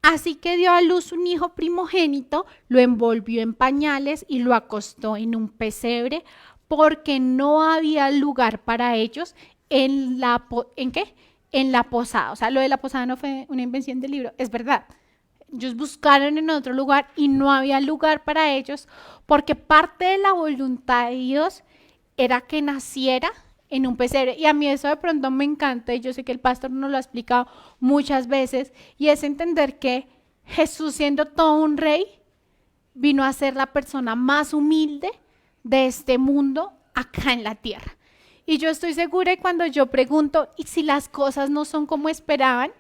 así que dio a luz un hijo primogénito, lo envolvió en pañales y lo acostó en un pesebre, porque no había lugar para ellos ¿en qué? En la posada. O sea, lo de la posada no fue una invención del libro, es verdad. Ellos buscaron en otro lugar y no había lugar para ellos, porque parte de la voluntad de Dios era que naciera en un pesebre. Y a mí eso de pronto me encanta, y yo sé que el pastor nos lo ha explicado muchas veces, y es entender que Jesús, siendo todo un rey, vino a ser la persona más humilde de este mundo acá en la tierra. Y yo estoy segura, y cuando yo pregunto, ¿y si las cosas no son como esperaban?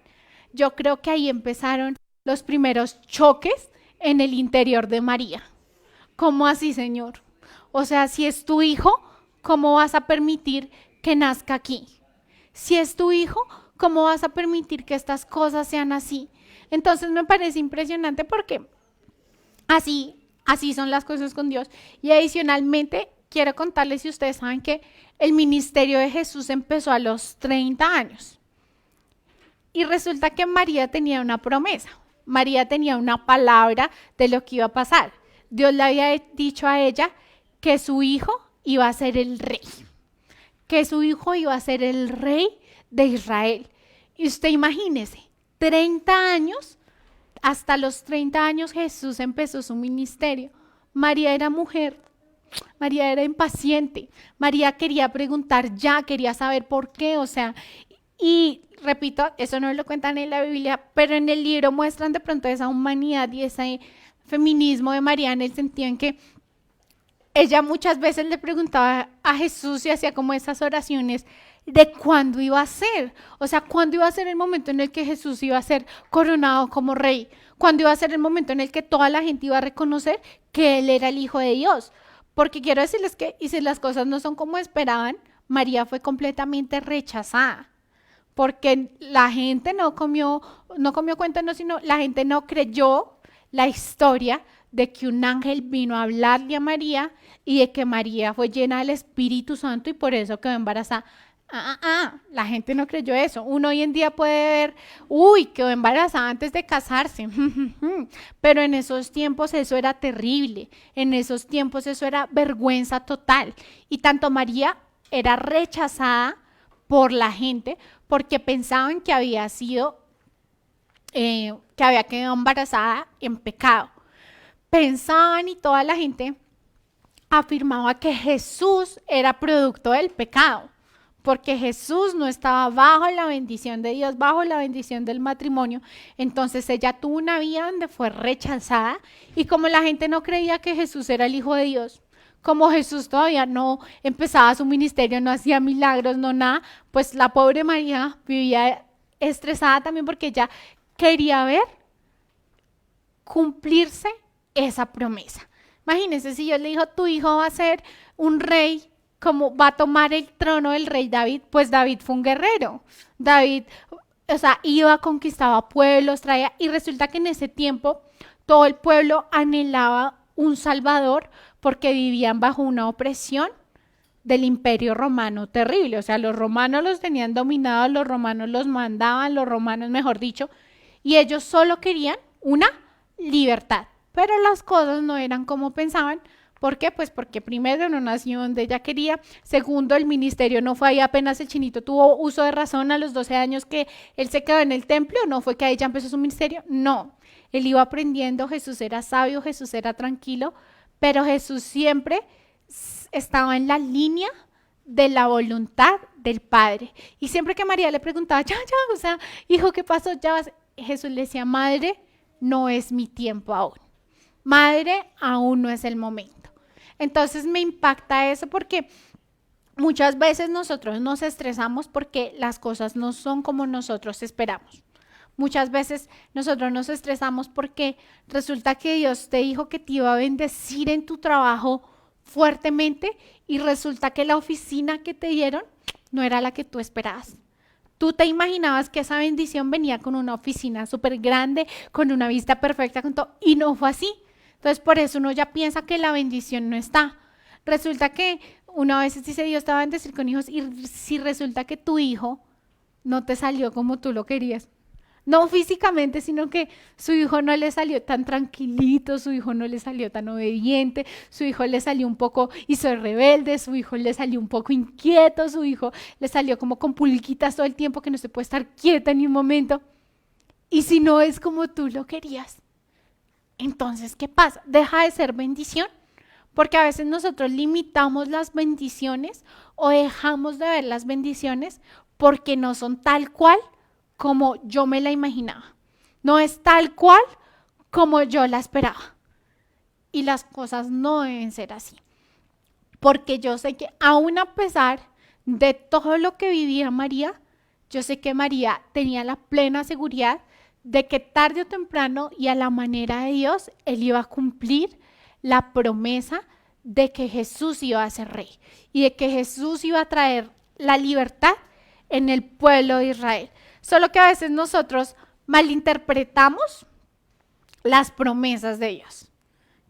Yo creo que ahí empezaron los primeros choques en el interior de María. ¿Cómo así, Señor? O sea, si es tu hijo, ¿cómo vas a permitir que nazca aquí? Si es tu hijo, ¿cómo vas a permitir que estas cosas sean así? Entonces me parece impresionante, porque así son las cosas con Dios. Y adicionalmente, quiero contarles, si ustedes saben, que el ministerio de Jesús empezó a los 30 años. Y resulta que María tenía una promesa. María tenía una palabra de lo que iba a pasar. Dios le había dicho a ella que su hijo iba a ser el rey, que su hijo iba a ser el rey de Israel. Y usted imagínese, 30 años, hasta los 30 años Jesús empezó su ministerio. María era mujer, María era impaciente, María quería preguntar ya, quería saber por qué, o sea, y repito, eso no lo cuentan en la Biblia, pero en el libro muestran de pronto esa humanidad y ese feminismo de María, en el sentido en que ella muchas veces le preguntaba a Jesús, y hacía como esas oraciones de cuándo iba a ser. O sea, cuándo iba a ser el momento en el que Jesús iba a ser coronado como rey, cuándo iba a ser el momento en el que toda la gente iba a reconocer que Él era el Hijo de Dios. Porque quiero decirles que, y si las cosas no son como esperaban, María fue completamente rechazada. Porque la gente no comió cuento, no, sino la gente no creyó la historia de que un ángel vino a hablarle a María y de que María fue llena del Espíritu Santo y por eso quedó embarazada. La gente no creyó eso. Uno hoy en día puede ver, quedó embarazada antes de casarse. Pero en esos tiempos eso era terrible. En esos tiempos eso era vergüenza total. Y tanto María era rechazada por la gente porque pensaban que había sido, que había quedado embarazada en pecado. Pensaban, y toda la gente afirmaba que Jesús era producto del pecado, porque Jesús no estaba bajo la bendición de Dios, bajo la bendición del matrimonio. Entonces ella tuvo una vida donde fue rechazada, y como la gente no creía que Jesús era el Hijo de Dios, como Jesús todavía no empezaba su ministerio, no hacía milagros, no nada, pues la pobre María vivía estresada también, porque ella quería ver cumplirse esa promesa. Imagínense, si Dios le dijo, tu hijo va a ser un rey, como va a tomar el trono del rey David, pues David fue un guerrero. David, o sea, iba, conquistaba pueblos, traía, y resulta que en ese tiempo todo el pueblo anhelaba un salvador, porque vivían bajo una opresión del Imperio Romano terrible. O sea, los romanos los tenían dominados, los romanos los mandaban, los romanos, mejor dicho, y ellos solo querían una libertad. Pero las cosas no eran como pensaban, ¿Por qué? Pues porque primero no nació donde ella quería, segundo el ministerio no fue ahí apenas el chinito tuvo uso de razón a los 12 años que él se quedó en el templo, no fue que ahí ya empezó su ministerio, no, él iba aprendiendo, Jesús era sabio, Jesús era tranquilo, pero Jesús siempre estaba en la línea de la voluntad del Padre. Y siempre que María le preguntaba, ya, o sea, hijo, ¿qué pasó? Ya vas. Jesús le decía, madre, no es mi tiempo aún. Madre, aún no es el momento. Entonces me impacta eso porque muchas veces nosotros nos estresamos porque las cosas no son como nosotros esperamos. Muchas veces nosotros nos estresamos porque resulta que Dios te dijo que te iba a bendecir en tu trabajo fuertemente y resulta que la oficina que te dieron no era la que tú esperabas. Tú te imaginabas que esa bendición venía con una oficina súper grande, con una vista perfecta, con todo, y no fue así. Entonces por eso uno ya piensa que la bendición no está. Resulta que una vez dice Dios te va a bendecir con hijos y si resulta que tu hijo no te salió como tú lo querías. No físicamente, sino que su hijo no le salió tan tranquilito, su hijo no le salió tan obediente, su hijo le salió un poco, hizo rebelde, su hijo le salió un poco inquieto, su hijo le salió como con pulquitas todo el tiempo que no se puede estar quieta ni un momento. Y si no es como tú lo querías, entonces, ¿qué pasa? Deja de ser bendición, porque a veces nosotros limitamos las bendiciones o dejamos de ver las bendiciones porque no son tal cual como yo me la imaginaba. No es tal cual como yo la esperaba. Y las cosas no deben ser así. Porque yo sé que aún a pesar de todo lo que vivía María, yo sé que María tenía la plena seguridad de que tarde o temprano y a la manera de Dios, Él iba a cumplir la promesa de que Jesús iba a ser rey y de que Jesús iba a traer la libertad en el pueblo de Israel. Solo que a veces nosotros malinterpretamos las promesas de Dios.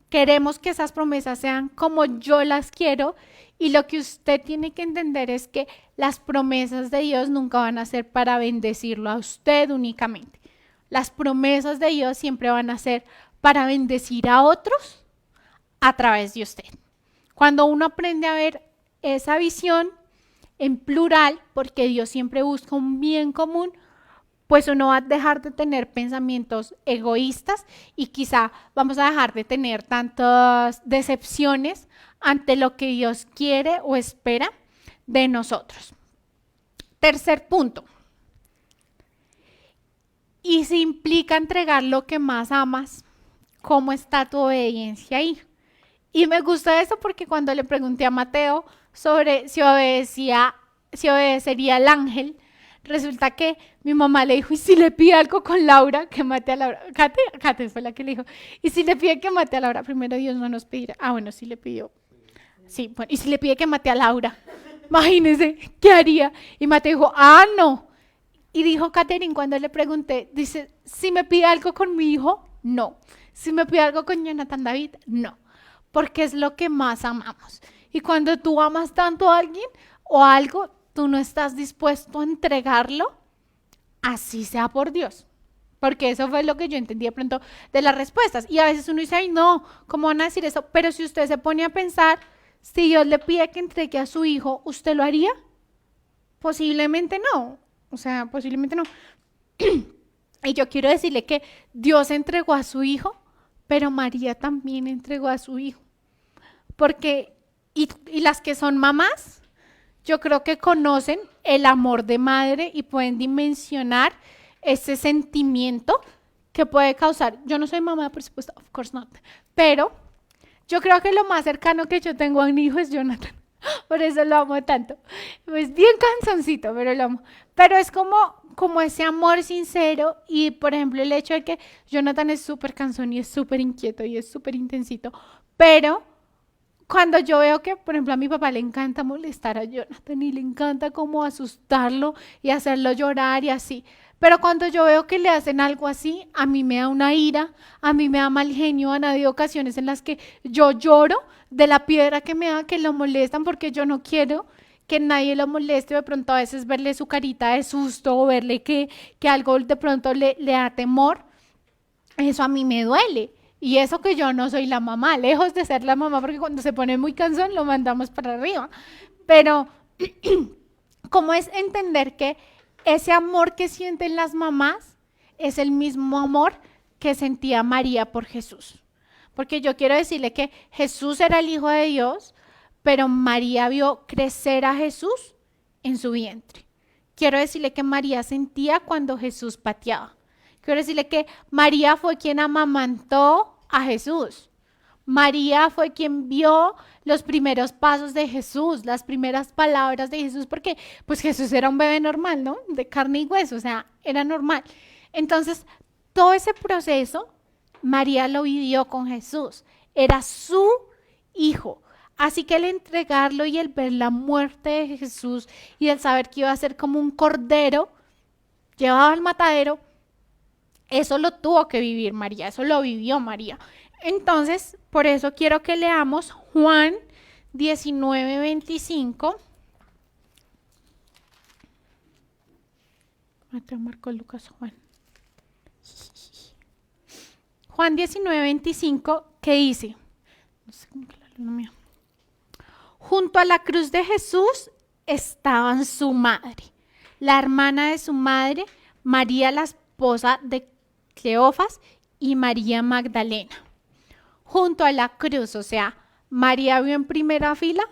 Queremos que esas promesas sean como yo las quiero y lo que usted tiene que entender es que las promesas de Dios nunca van a ser para bendecirlo a usted únicamente. Las promesas de Dios siempre van a ser para bendecir a otros a través de usted. Cuando uno aprende a ver esa visión en plural, porque Dios siempre busca un bien común, pues uno va a dejar de tener pensamientos egoístas y quizá vamos a dejar de tener tantas decepciones ante lo que Dios quiere o espera de nosotros. Tercer punto. Y si implica entregar lo que más amas, ¿cómo está tu obediencia ahí? Y me gusta eso porque cuando le pregunté a Mateo sobre si obedecería al ángel, resulta que mi mamá le dijo, ¿y si le pide algo con Laura, que mate a Laura? Kate fue la que le dijo, ¿y si le pide que mate a Laura? Primero Dios no nos pedirá. Ah, bueno, sí le pidió. Sí, bueno, ¿y si le pide que mate a Laura? Imagínense, ¿qué haría? Y Mateo dijo, no. Y dijo Catherine cuando le pregunté, dice, si me pide algo con mi hijo, no. Si me pide algo con Jonathan David, no. Porque es lo que más amamos. Y cuando tú amas tanto a alguien o algo, tú no estás dispuesto a entregarlo, así sea por Dios. Porque eso fue lo que yo entendí de pronto de las respuestas. Y a veces uno dice, ay no, ¿cómo van a decir eso? Pero si usted se pone a pensar, si Dios le pide que entregue a su hijo, ¿usted lo haría? Posiblemente no. O sea, posiblemente no. Y yo quiero decirle que Dios entregó a su hijo, pero María también entregó a su hijo. Porque, y las que son mamás, yo creo que conocen el amor de madre y pueden dimensionar ese sentimiento que puede causar. Yo no soy mamá, por supuesto, of course not, pero yo creo que lo más cercano que yo tengo a un hijo es Jonathan. Por eso lo amo tanto. Es bien canzoncito, pero lo amo. Pero es como ese amor sincero y, por ejemplo, el hecho de que Jonathan es súper cansón y es súper inquieto y es súper intensito, pero cuando yo veo que, por ejemplo, a mi papá le encanta molestar a Jonathan y le encanta como asustarlo y hacerlo llorar y así, pero cuando yo veo que le hacen algo así, a mí me da una ira, a mí me da mal genio, han habido ocasiones en las que yo lloro de la piedra que me da, que lo molestan porque yo no quiero que nadie lo moleste, de pronto a veces verle su carita de susto o verle que algo de pronto le da temor, eso a mí me duele. Y eso que yo no soy la mamá, lejos de ser la mamá, porque cuando se pone muy cansón lo mandamos para arriba. Pero, ¿cómo es entender que ese amor que sienten las mamás es el mismo amor que sentía María por Jesús? Porque yo quiero decirle que Jesús era el Hijo de Dios, pero María vio crecer a Jesús en su vientre. Quiero decirle que María sentía cuando Jesús pateaba. Quiero decirle que María fue quien amamantó a Jesús. María fue quien vio los primeros pasos de Jesús, las primeras palabras de Jesús, porque pues Jesús era un bebé normal, ¿no? De carne y hueso, o sea, era normal. Entonces, todo ese proceso, María lo vivió con Jesús. Era su hijo. Así que el entregarlo y el ver la muerte de Jesús y el saber que iba a ser como un cordero llevado al matadero, eso lo tuvo que vivir María, eso lo vivió María. Entonces, por eso quiero que leamos Juan 19:25. Mateo, Marcos, Lucas, Juan. Juan 19:25, ¿qué dice? No sé cómo que la luna mía. Junto a la cruz de Jesús estaban su madre, la hermana de su madre, María la esposa de Cleofas y María Magdalena. Junto a la cruz, o sea, María vio en primera fila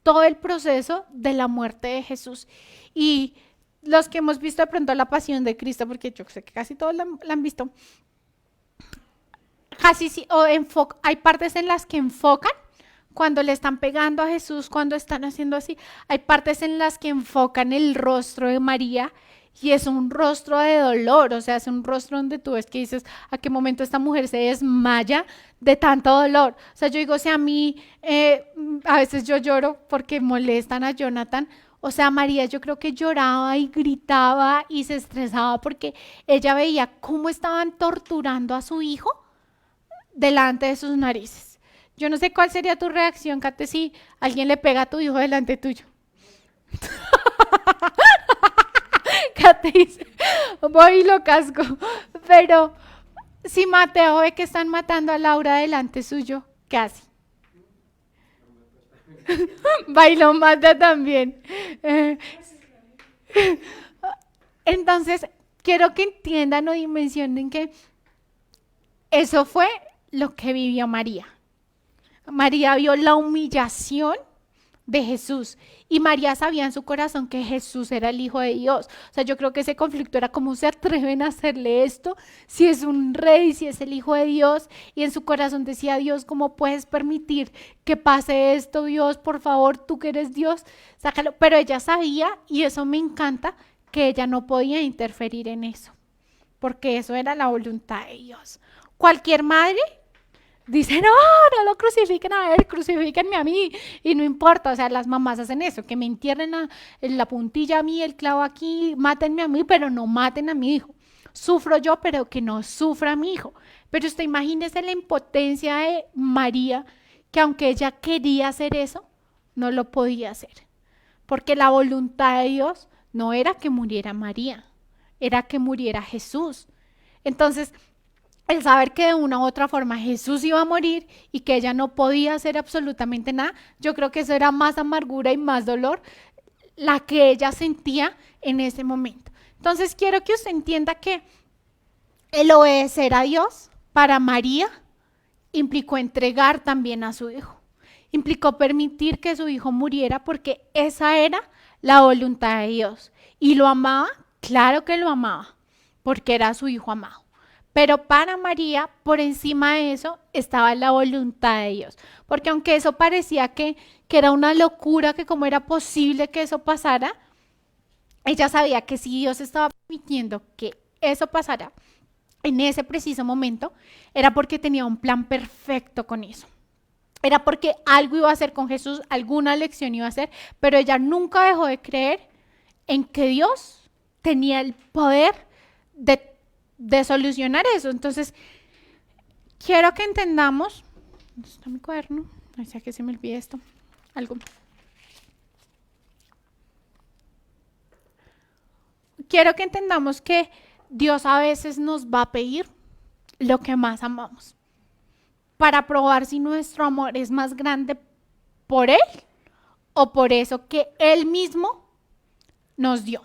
todo el proceso de la muerte de Jesús. Y los que hemos visto de pronto la pasión de Cristo, porque yo sé que casi todos la han visto, casi sí, hay partes en las que enfocan cuando le están pegando a Jesús, cuando están haciendo así, hay partes en las que enfocan el rostro de María y es un rostro de dolor, o sea, es un rostro donde tú ves que dices, ¿a qué momento esta mujer se desmaya de tanto dolor? O sea, yo digo, si a mí, a veces yo lloro porque molestan a Jonathan, o sea, María yo creo que lloraba y gritaba y se estresaba porque ella veía cómo estaban torturando a su hijo delante de sus narices. Yo no sé cuál sería tu reacción, Kate, si alguien le pega a tu hijo delante tuyo. Kate dice, voy y lo casco. Pero si Mateo ve que están matando a Laura delante suyo, ¿qué hace? Va y lo mata también. Entonces, quiero que entiendan o dimensionen que eso fue lo que vivió María. María vio la humillación de Jesús y María sabía en su corazón que Jesús era el Hijo de Dios. O sea, yo creo que ese conflicto era cómo se atreven a hacerle esto, si es un rey, si es el Hijo de Dios, y en su corazón decía, Dios, ¿cómo puedes permitir que pase esto, Dios? Por favor, tú que eres Dios, sácalo. Pero ella sabía, y eso me encanta, que ella no podía interferir en eso, porque eso era la voluntad de Dios. Cualquier madre dice, no lo crucifiquen a él, crucifíquenme a mí, y no importa, o sea, las mamás hacen eso, que me entierren la puntilla a mí, el clavo aquí, mátenme a mí, pero no maten a mi hijo. Sufro yo, pero que no sufra mi hijo. Pero usted imagínese la impotencia de María, que aunque ella quería hacer eso, no lo podía hacer, porque la voluntad de Dios no era que muriera María, era que muriera Jesús. Entonces, el saber que de una u otra forma Jesús iba a morir y que ella no podía hacer absolutamente nada, yo creo que eso era más amargura y más dolor la que ella sentía en ese momento. Entonces quiero que usted entienda que el obedecer a Dios para María implicó entregar también a su hijo, implicó permitir que su hijo muriera porque esa era la voluntad de Dios. ¿Y lo amaba? Claro que lo amaba, porque era su hijo amado. Pero para María, por encima de eso, estaba la voluntad de Dios. Porque aunque eso parecía que era una locura, que cómo era posible que eso pasara, ella sabía que si Dios estaba permitiendo que eso pasara en ese preciso momento, era porque tenía un plan perfecto con eso. Era porque algo iba a hacer con Jesús, alguna lección iba a hacer, pero ella nunca dejó de creer en que Dios tenía el poder de solucionar eso. Entonces, quiero que entendamos, ¿dónde está mi cuaderno? No sé, que se me olvide esto, algo. Quiero que entendamos que Dios a veces nos va a pedir lo que más amamos. para probar si nuestro amor es más grande por Él o por eso que Él mismo nos dio.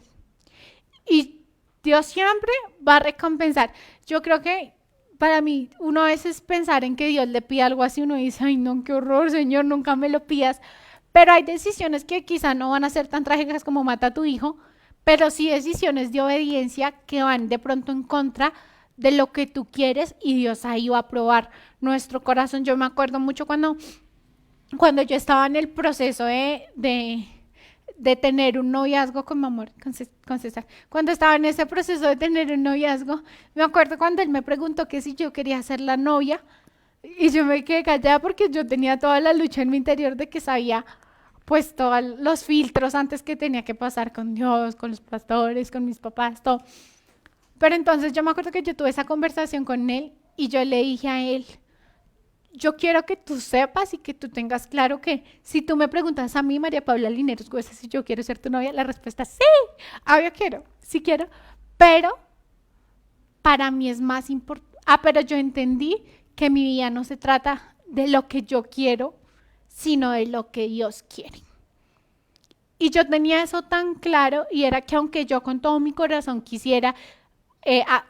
Y Dios siempre va a recompensar. Yo creo que para mí, uno a veces pensar en que Dios le pida algo así, uno dice, ay no, qué horror, Señor, nunca me lo pidas. Pero hay decisiones que quizá no van a ser tan trágicas como mata a tu hijo, pero sí decisiones de obediencia que van de pronto en contra de lo que tú quieres y Dios ahí va a probar nuestro corazón. Yo me acuerdo mucho cuando yo estaba en el proceso de tener un noviazgo con mi amor, con César. Cuando estaba en ese proceso de tener un noviazgo, me acuerdo cuando él me preguntó que si yo quería ser la novia y yo me quedé callada porque yo tenía toda la lucha en mi interior de que sabía pues todos los filtros antes que tenía que pasar con Dios, con los pastores, con mis papás, todo. Pero entonces yo me acuerdo que yo tuve esa conversación con él y yo le dije a él, yo quiero que tú sepas y que tú tengas claro que si tú me preguntas a mí, María Paula Lineros Güeces, si yo quiero ser tu novia, la respuesta es sí, obvio quiero, sí quiero, pero para mí es más importante, pero yo entendí que mi vida no se trata de lo que yo quiero, sino de lo que Dios quiere. Y yo tenía eso tan claro y era que aunque yo con todo mi corazón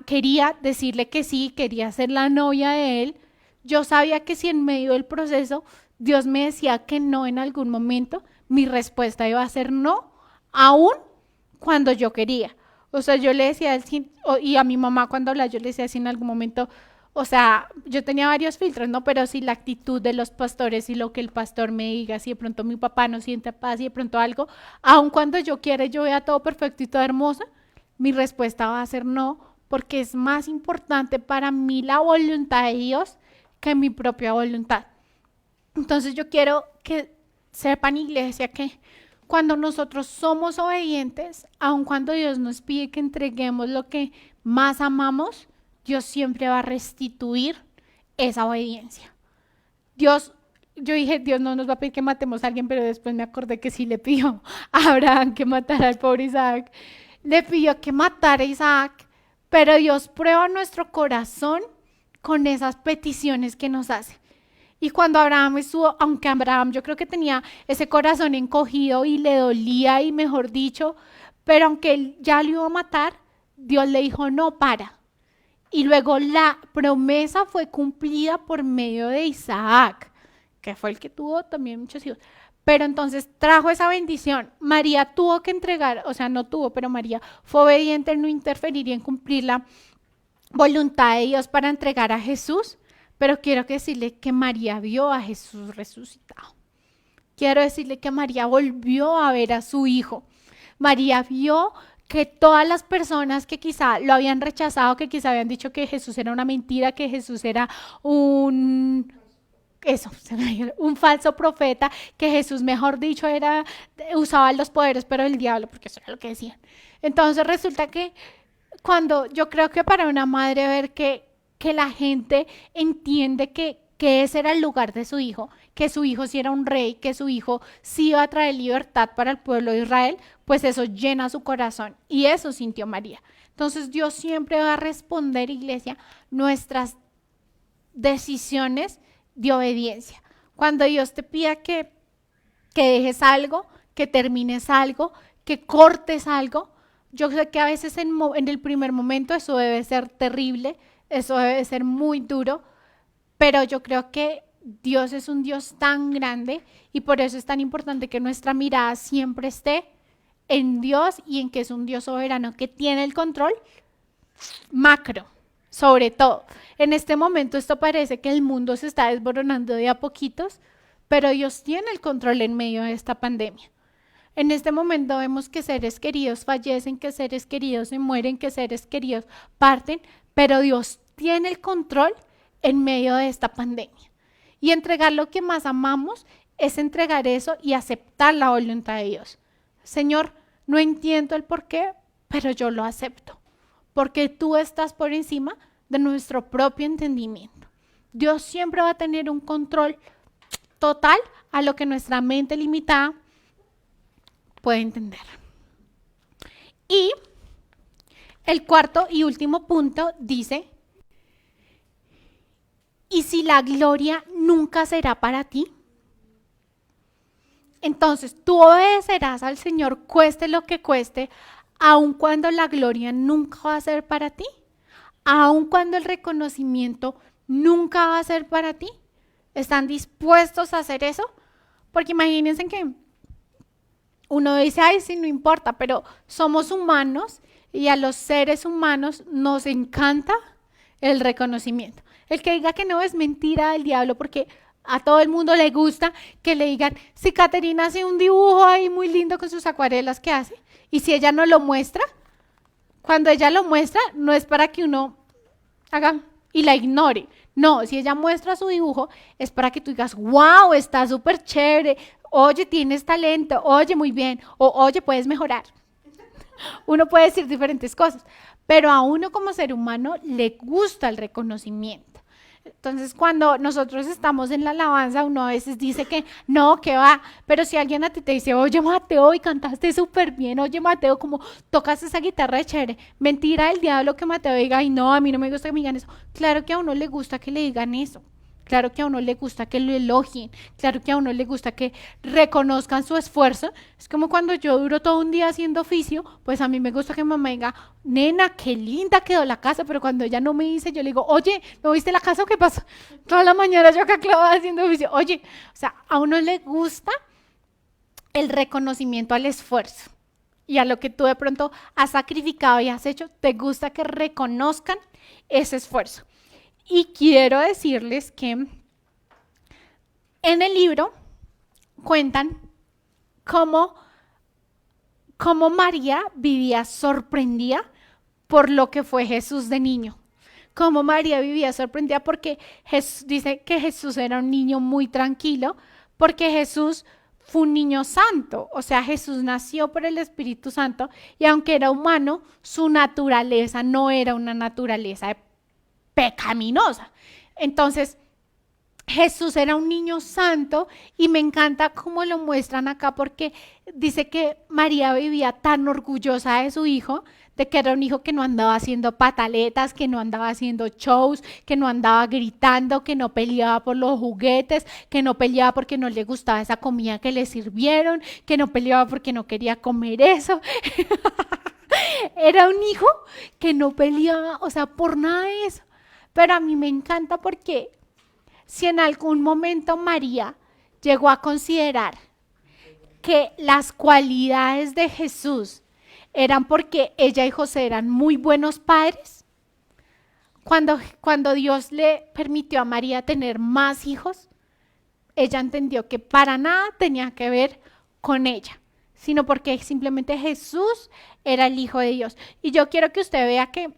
quería decirle que sí, quería ser la novia de él, yo sabía que si en medio del proceso Dios me decía que no en algún momento, mi respuesta iba a ser no, aún cuando yo quería. O sea, yo le decía a él, y a mi mamá cuando hablaba, yo le decía así en algún momento, o sea, yo tenía varios filtros, ¿no? Pero si la actitud de los pastores y lo que el pastor me diga, si de pronto mi papá no siente paz y de pronto algo, aun cuando yo quiera y yo vea todo perfecto y todo hermoso, mi respuesta va a ser no, porque es más importante para mí la voluntad de Dios que mi propia voluntad. Entonces yo quiero que sepan, iglesia, que cuando nosotros somos obedientes, aun cuando Dios nos pide que entreguemos lo que más amamos, Dios siempre va a restituir esa obediencia. Yo dije, Dios no nos va a pedir que matemos a alguien, pero después me acordé que sí le pidió a Abraham que matara al pobre Isaac. Le pidió que matara a Isaac, pero Dios prueba nuestro corazón con esas peticiones que nos hace. Y cuando Abraham estuvo, aunque Abraham yo creo que tenía ese corazón encogido y le dolía y mejor dicho, pero aunque él ya lo iba a matar, Dios le dijo, no, para. Y luego la promesa fue cumplida por medio de Isaac, que fue el que tuvo también muchos hijos. Pero entonces trajo esa bendición. María tuvo que entregar, o sea, no tuvo, pero María fue obediente en no interferir y en cumplir la voluntad de Dios para entregar a Jesús. Pero quiero decirle que María vio a Jesús resucitado. Quiero decirle que María volvió a ver a su hijo. María vio que todas las personas que quizá lo habían rechazado, que quizá habían dicho que Jesús era una mentira, que Jesús era un falso profeta, que Jesús, mejor dicho, usaba los poderes, pero el diablo, porque eso era lo que decían. Entonces resulta que cuando yo creo que para una madre ver que la gente entiende que ese era el lugar de su hijo, que su hijo sí era un rey, que su hijo sí iba a traer libertad para el pueblo de Israel, pues eso llena su corazón y eso sintió María. Entonces Dios siempre va a responder, iglesia, nuestras decisiones de obediencia. Cuando Dios te pida que dejes algo, que termines algo, que cortes algo, yo sé que a veces en el primer momento eso debe ser terrible, eso debe ser muy duro, pero yo creo que Dios es un Dios tan grande y por eso es tan importante que nuestra mirada siempre esté en Dios y en que es un Dios soberano que tiene el control macro, sobre todo. En este momento esto parece que el mundo se está desboronando de a poquitos, pero Dios tiene el control en medio de esta pandemia. En este momento vemos que seres queridos fallecen, que seres queridos se mueren, que seres queridos parten, pero Dios tiene el control en medio de esta pandemia. Y entregar lo que más amamos es entregar eso y aceptar la voluntad de Dios. Señor, no entiendo el por qué, pero yo lo acepto, porque tú estás por encima de nuestro propio entendimiento. Dios siempre va a tener un control total a lo que nuestra mente limitada puede entender. Y el cuarto y último punto dice, ¿y si la gloria nunca será para ti? Entonces, tú obedecerás al Señor, cueste lo que cueste, aun cuando la gloria nunca va a ser para ti, aun cuando el reconocimiento nunca va a ser para ti. ¿Están dispuestos a hacer eso? Porque imagínense que uno dice, ay, sí, no importa, pero somos humanos y a los seres humanos nos encanta el reconocimiento. El que diga que no es mentira del diablo, porque a todo el mundo le gusta que le digan, si Caterina hace un dibujo ahí muy lindo con sus acuarelas, ¿qué hace? Y si ella no lo muestra, cuando ella lo muestra, no es para que uno haga y la ignore. No, si ella muestra su dibujo, es para que tú digas, wow, está súper chévere, oye, tienes talento, oye, muy bien, o oye, puedes mejorar. Uno puede decir diferentes cosas, pero a uno como ser humano le gusta el reconocimiento. Entonces, cuando nosotros estamos en la alabanza, uno a veces dice que no, que va, pero si alguien a ti te dice, oye, Mateo, y cantaste súper bien, oye, Mateo, como tocas esa guitarra de chévere, mentira del diablo que Mateo diga, ay, no, a mí no me gusta que me digan eso. Claro que a uno le gusta que le digan eso. Claro que a uno le gusta que lo elogien, claro que a uno le gusta que reconozcan su esfuerzo. Es como cuando yo duro todo un día haciendo oficio, pues a mí me gusta que mi mamá diga, nena, qué linda quedó la casa, pero cuando ella no me dice, yo le digo, oye, ¿no viste la casa o qué pasó? Toda la mañana yo acá clavada haciendo oficio. Oye, o sea, a uno le gusta el reconocimiento al esfuerzo y a lo que tú de pronto has sacrificado y has hecho, te gusta que reconozcan ese esfuerzo. Y quiero decirles que en el libro cuentan cómo María vivía sorprendida por lo que fue Jesús de niño. Cómo María vivía sorprendida porque dice que Jesús era un niño muy tranquilo, porque Jesús fue un niño santo, o sea, Jesús nació por el Espíritu Santo y aunque era humano, su naturaleza no era una naturaleza pecaminosa. Entonces, Jesús era un niño santo y me encanta cómo lo muestran acá porque dice que María vivía tan orgullosa de su hijo, de que era un hijo que no andaba haciendo pataletas, que no andaba haciendo shows, que no andaba gritando, que no peleaba por los juguetes, que no peleaba porque no le gustaba esa comida que le sirvieron, que no peleaba porque no quería comer eso. Era un hijo que no peleaba, o sea, por nada de eso. Pero a mí me encanta porque si en algún momento María llegó a considerar que las cualidades de Jesús eran porque ella y José eran muy buenos padres, cuando Dios le permitió a María tener más hijos, ella entendió que para nada tenía que ver con ella, sino porque simplemente Jesús era el Hijo de Dios. Y yo quiero que usted vea que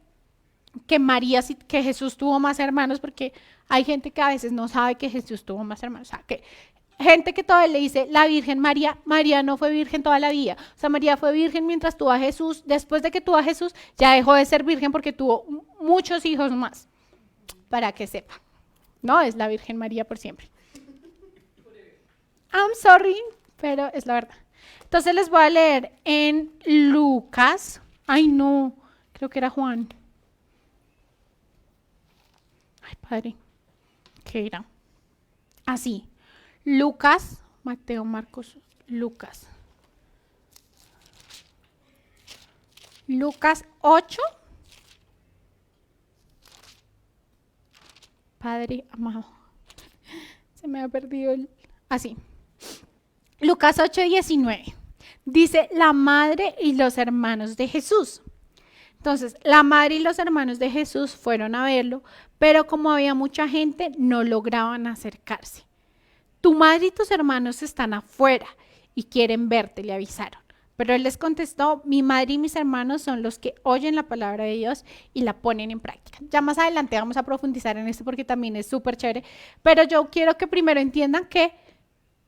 María, que Jesús tuvo más hermanos, porque hay gente que a veces no sabe que Jesús tuvo más hermanos, o sea, que gente que todavía le dice la Virgen María, María no fue virgen toda la vida, o sea, María fue virgen mientras tuvo a Jesús, después de que tuvo a Jesús ya dejó de ser virgen porque tuvo muchos hijos más, para que sepa, no es la Virgen María por siempre. I'm sorry, pero es la verdad. Entonces les voy a leer en Lucas, ay no, creo que era Juan. Ay, padre, ¿qué era? Así, Lucas, Mateo, Marcos, Lucas. Lucas 8. Padre amado, se me ha perdido el... Así, Lucas 8:19. Dice, la madre y los hermanos de Jesús. Entonces, la madre y los hermanos de Jesús fueron a verlo, pero como había mucha gente, no lograban acercarse. Tu madre y tus hermanos están afuera y quieren verte, le avisaron. Pero él les contestó, mi madre y mis hermanos son los que oyen la palabra de Dios y la ponen en práctica. Ya más adelante vamos a profundizar en esto porque también es súper chévere, pero yo quiero que primero entiendan que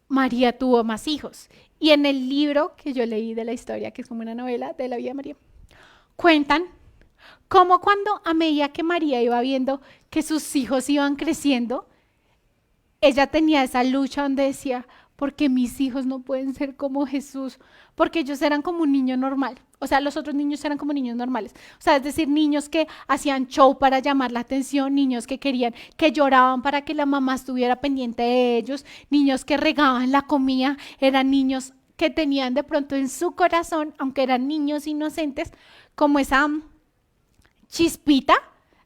María tuvo más hijos. Y en el libro que yo leí de la historia, que es como una novela de la vida de María, cuentan cómo cuando a medida que María iba viendo que sus hijos iban creciendo, ella tenía esa lucha donde decía, ¿por qué mis hijos no pueden ser como Jesús? Porque ellos eran como un niño normal. O sea, los otros niños eran como niños normales. O sea, es decir, niños que hacían show para llamar la atención, niños que querían, que lloraban para que la mamá estuviera pendiente de ellos, niños que regaban la comida, eran niños que tenían de pronto en su corazón, aunque eran niños inocentes, como esa chispita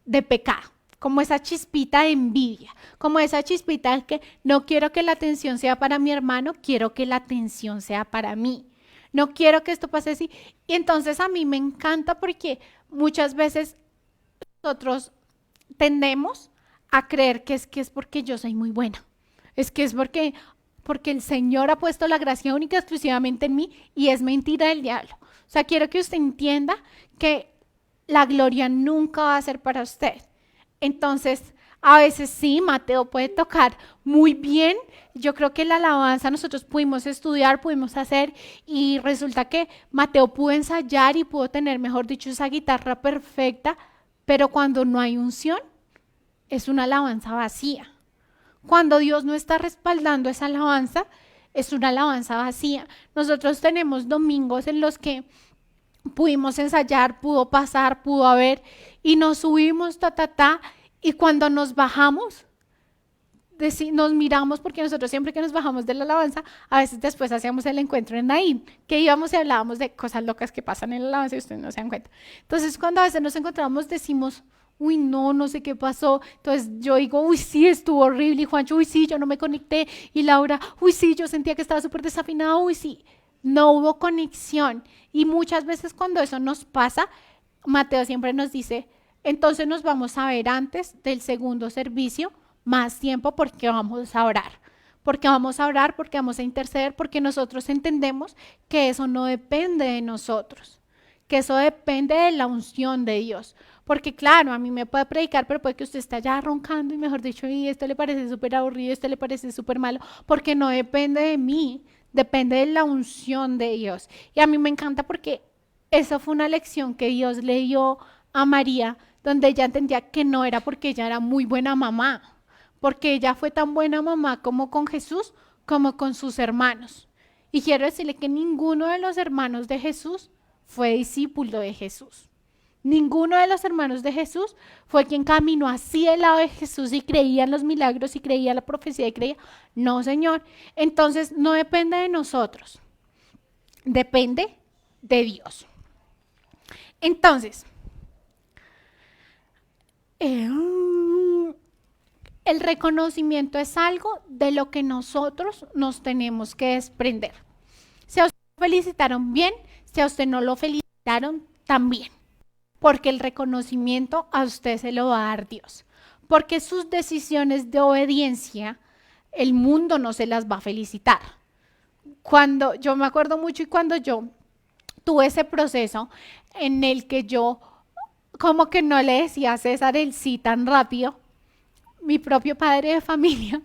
de pecado, como esa chispita de envidia, como esa chispita de que no quiero que la atención sea para mi hermano, quiero que la atención sea para mí. No quiero que esto pase así. Y entonces a mí me encanta porque muchas veces nosotros tendemos a creer que es porque yo soy muy buena. Es porque el Señor ha puesto la gracia única exclusivamente en mí y es mentira del diablo. O sea, quiero que usted entienda que la gloria nunca va a ser para usted. Entonces, a veces sí, Mateo puede tocar muy bien. Yo creo que la alabanza nosotros pudimos estudiar, pudimos hacer y resulta que Mateo pudo ensayar y pudo tener, mejor dicho, esa guitarra perfecta, pero cuando no hay unción, es una alabanza vacía. Cuando Dios no está respaldando esa alabanza, es una alabanza vacía. Nosotros tenemos domingos en los que pudimos ensayar, pudo pasar, pudo haber, y nos subimos, y cuando nos bajamos, nos miramos, porque nosotros siempre que nos bajamos de la alabanza, a veces después hacíamos el encuentro en Naim, que íbamos y hablábamos de cosas locas que pasan en la alabanza y ustedes no se dan cuenta. Entonces, cuando a veces nos encontramos, decimos, uy, no sé qué pasó. Entonces yo digo, uy, sí, estuvo horrible. Y Juancho, uy, sí, yo no me conecté. Y Laura, uy, sí, yo sentía que estaba súper desafinada. Uy, sí, no hubo conexión. Y muchas veces cuando eso nos pasa, Mateo siempre nos dice, entonces nos vamos a ver antes del segundo servicio, más tiempo, porque vamos a orar. Porque vamos a orar, porque vamos a interceder, porque nosotros entendemos que eso no depende de nosotros, que eso depende de la unción de Dios. Porque claro, a mí me puede predicar, pero puede que usted esté ya roncando y mejor dicho, y esto le parece súper aburrido, esto le parece súper malo, porque no depende de mí, depende de la unción de Dios. Y a mí me encanta porque esa fue una lección que Dios le dio a María, donde ella entendía que no era porque ella era muy buena mamá, porque ella fue tan buena mamá como con Jesús, como con sus hermanos. Y quiero decirle que ninguno de los hermanos de Jesús fue discípulo de Jesús. Ninguno de los hermanos de Jesús fue quien caminó así del lado de Jesús y creía en los milagros y creía en la profecía y creía. No, Señor. Entonces, no depende de nosotros. Depende de Dios. Entonces, el reconocimiento es algo de lo que nosotros nos tenemos que desprender. Si a usted lo felicitaron bien, si a usted no lo felicitaron, también. Porque el reconocimiento a usted se lo va a dar Dios. Porque sus decisiones de obediencia, el mundo no se las va a felicitar. Cuando yo me acuerdo mucho y cuando yo tuve ese proceso en el que yo como que no le decía a César el sí tan rápido, mi propio padre de familia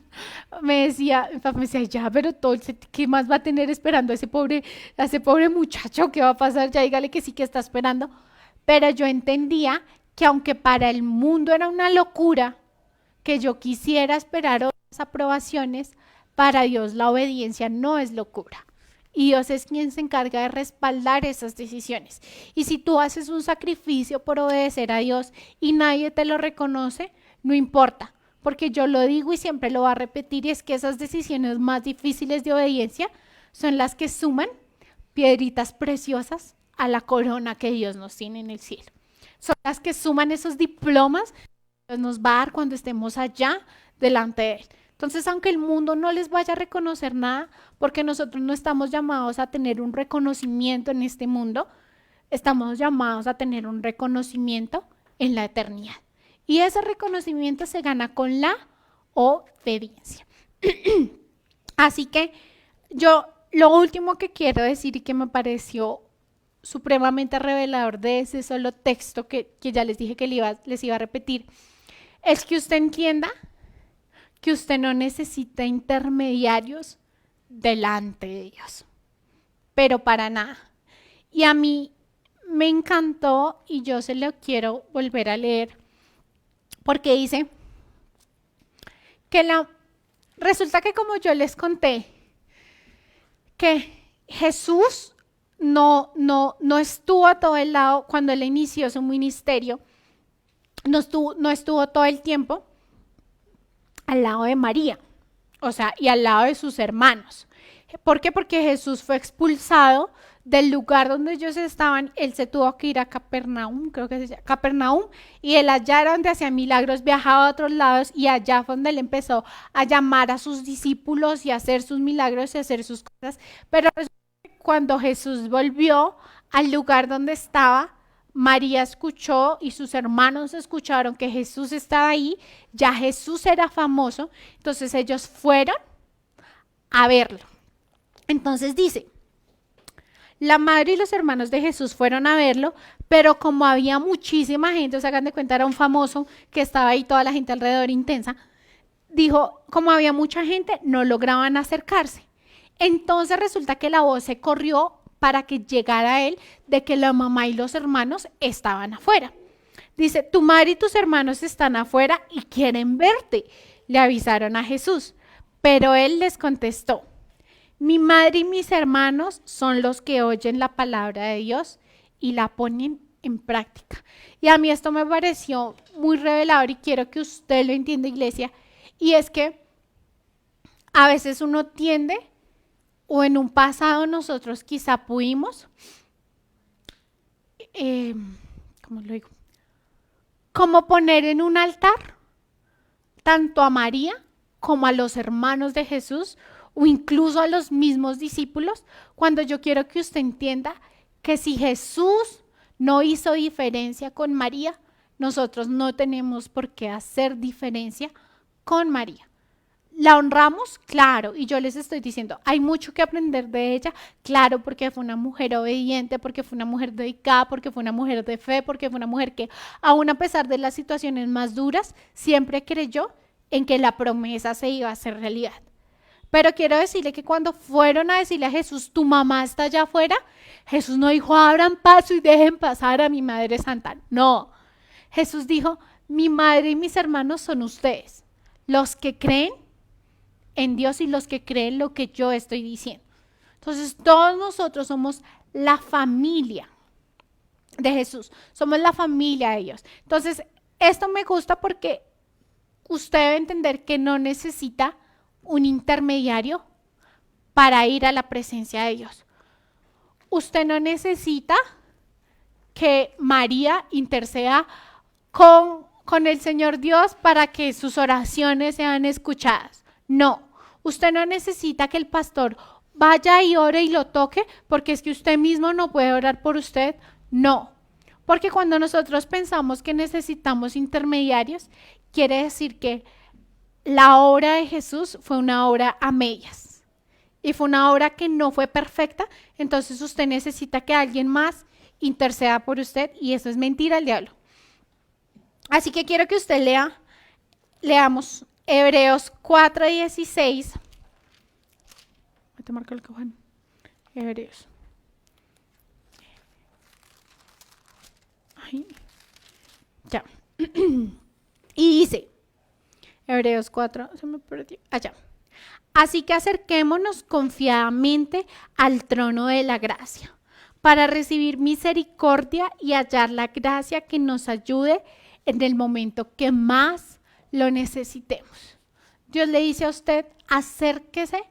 me decía, ya, pero todo, ¿qué más va a tener esperando a ese pobre muchacho? ¿Qué va a pasar? Ya dígale que sí que está esperando. Pero yo entendía que aunque para el mundo era una locura que yo quisiera esperar otras aprobaciones, para Dios la obediencia no es locura. Y Dios es quien se encarga de respaldar esas decisiones. Y si tú haces un sacrificio por obedecer a Dios y nadie te lo reconoce, no importa. Porque yo lo digo y siempre lo voy a repetir, y es que esas decisiones más difíciles de obediencia son las que suman piedritas preciosas a la corona que Dios nos tiene en el cielo. Son las que suman esos diplomas que Dios nos va a dar cuando estemos allá delante de Él. Entonces, aunque el mundo no les vaya a reconocer nada, porque nosotros no estamos llamados a tener un reconocimiento en este mundo, estamos llamados a tener un reconocimiento en la eternidad. Y ese reconocimiento se gana con la obediencia. Así que yo lo último que quiero decir y que me pareció supremamente revelador de ese solo texto que ya les dije que les iba a repetir, es que usted entienda que usted no necesita intermediarios delante de Dios, pero para nada. Y a mí me encantó y yo se lo quiero volver a leer porque dice que resulta que como yo les conté, que Jesús no estuvo a todo el lado cuando él inició su ministerio, no estuvo todo el tiempo al lado de María, o sea, y al lado de sus hermanos. ¿Por qué? Porque Jesús fue expulsado del lugar donde ellos estaban. Él se tuvo que ir a Capernaum, creo que se llama Capernaum, y él allá era donde hacía milagros, viajaba a otros lados, y allá fue donde él empezó a llamar a sus discípulos y a hacer sus milagros y a hacer sus cosas. Pero cuando Jesús volvió al lugar donde estaba, María escuchó y sus hermanos escucharon que Jesús estaba ahí, ya Jesús era famoso, entonces ellos fueron a verlo. Entonces dice, la madre y los hermanos de Jesús fueron a verlo, pero como había muchísima gente, o sea, hagan de cuenta, era un famoso que estaba ahí, toda la gente alrededor intensa, dijo, como había mucha gente, no lograban acercarse. Entonces resulta que la voz se corrió para que llegara a él de que la mamá y los hermanos estaban afuera. Dice, tu madre y tus hermanos están afuera y quieren verte, le avisaron a Jesús. Pero él les contestó, mi madre y mis hermanos son los que oyen la palabra de Dios y la ponen en práctica. Y a mí esto me pareció muy revelador y quiero que usted lo entienda, iglesia, y es que a veces uno tiende, o en un pasado nosotros quizá pudimos, ¿cómo lo digo? Como poner en un altar tanto a María como a los hermanos de Jesús o incluso a los mismos discípulos, cuando yo quiero que usted entienda que si Jesús no hizo diferencia con María, nosotros no tenemos por qué hacer diferencia con María. ¿La honramos? Claro, y yo les estoy diciendo, hay mucho que aprender de ella, claro, porque fue una mujer obediente, porque fue una mujer dedicada, porque fue una mujer de fe, porque fue una mujer que, aún a pesar de las situaciones más duras, siempre creyó en que la promesa se iba a hacer realidad. Pero quiero decirle que cuando fueron a decirle a Jesús, tu mamá está allá afuera, Jesús no dijo, abran paso y dejen pasar a mi Madre Santa. No, Jesús dijo, mi madre y mis hermanos son ustedes, los que creen en Dios y los que creen lo que yo estoy diciendo. Entonces todos nosotros somos la familia de Jesús, somos la familia de Dios. Entonces esto me gusta porque usted debe entender que no necesita un intermediario para ir a la presencia de Dios. Usted no necesita que María interceda con el Señor Dios para que sus oraciones sean escuchadas. No, usted no necesita que el pastor vaya y ore y lo toque porque es que usted mismo no puede orar por usted. No, porque cuando nosotros pensamos que necesitamos intermediarios, quiere decir que la obra de Jesús fue una obra a medias y fue una obra que no fue perfecta, entonces usted necesita que alguien más interceda por usted y eso es mentira del diablo. Así que quiero que usted leamos Hebreos 4:16. Voy a tomar el cajón. Hebreos. Ay, ya. Y dice, Hebreos 4, se me perdió, allá. Así que acerquémonos confiadamente al trono de la gracia, para recibir misericordia y hallar la gracia que nos ayude en el momento que más lo necesitemos. Dios le dice a usted, acérquese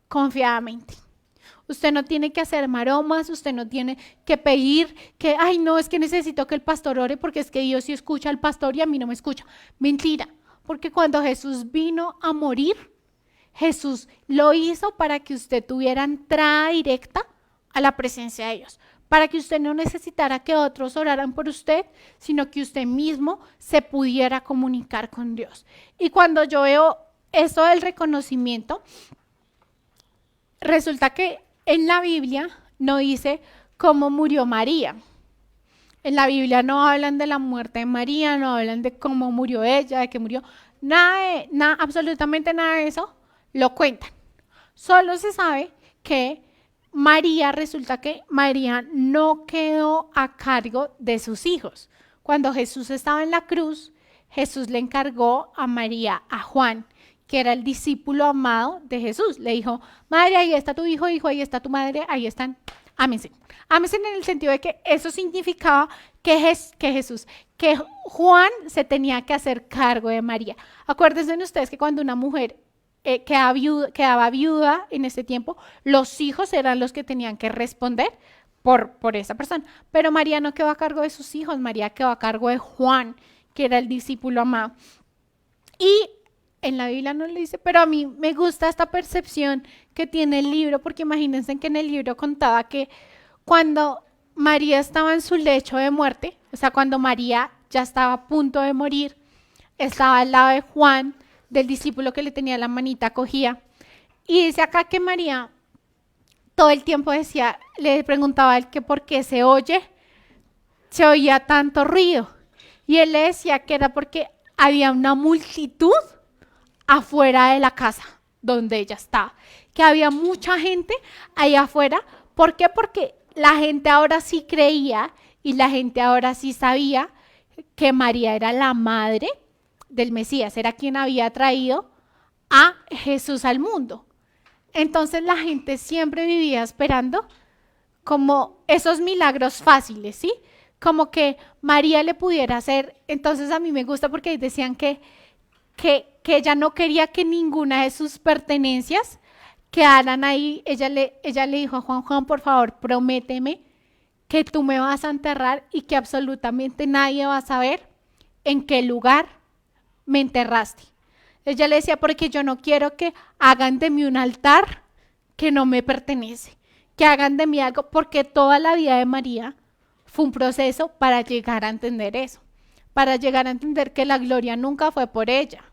confiadamente. Usted no tiene que hacer maromas, usted no tiene que pedir que, ay no, es que necesito que el pastor ore porque es que Dios sí escucha al pastor y a mí no me escucha. Mentira, porque cuando Jesús vino a morir, Jesús lo hizo para que usted tuviera entrada directa a la presencia de Dios, para que usted no necesitara que otros oraran por usted, sino que usted mismo se pudiera comunicar con Dios. Y cuando yo veo esto del reconocimiento, resulta que en la Biblia no dice cómo murió María. En la Biblia no hablan de la muerte de María, no hablan de cómo murió ella, de qué murió, nada, absolutamente nada de eso lo cuentan. Solo se sabe que resulta que María no quedó a cargo de sus hijos. Cuando Jesús estaba en la cruz, Jesús le encargó a María, a Juan, que era el discípulo amado de Jesús. Le dijo, madre, ahí está tu hijo, ahí está tu madre, ahí están Amén, Señor. Amén en el sentido de que eso significaba que Juan se tenía que hacer cargo de María. Acuérdense ustedes que cuando una mujer quedaba viuda en ese tiempo, los hijos eran los que tenían que responder por esa persona. Pero María no quedó a cargo de sus hijos, María quedó a cargo de Juan, que era el discípulo amado. Y en la Biblia no le dice, pero a mí me gusta esta percepción que tiene el libro, porque imagínense que en el libro contaba que cuando María estaba en su lecho de muerte, o sea, cuando María ya estaba a punto de morir, estaba al lado de Juan, del discípulo que le tenía la manita cogida, y dice acá que María todo el tiempo le preguntaba a él que por qué se oía tanto ruido, y él le decía que era porque había una multitud afuera de la casa donde ella estaba, que había mucha gente ahí afuera. ¿Por qué? Porque la gente ahora sí creía y la gente ahora sí sabía que María era la madre del Mesías, era quien había traído a Jesús al mundo. Entonces la gente siempre vivía esperando como esos milagros fáciles, ¿sí? Como que María le pudiera hacer. Entonces a mí me gusta porque decían que ella no quería que ninguna de sus pertenencias quedaran ahí. Ella le dijo a Juan, por favor, prométeme que tú me vas a enterrar y que absolutamente nadie va a saber en qué lugar me enterraste. Ella le decía, porque yo no quiero que hagan de mí un altar que no me pertenece, que hagan de mí algo, porque toda la vida de María fue un proceso para llegar a entender eso, para llegar a entender que la gloria nunca fue por ella,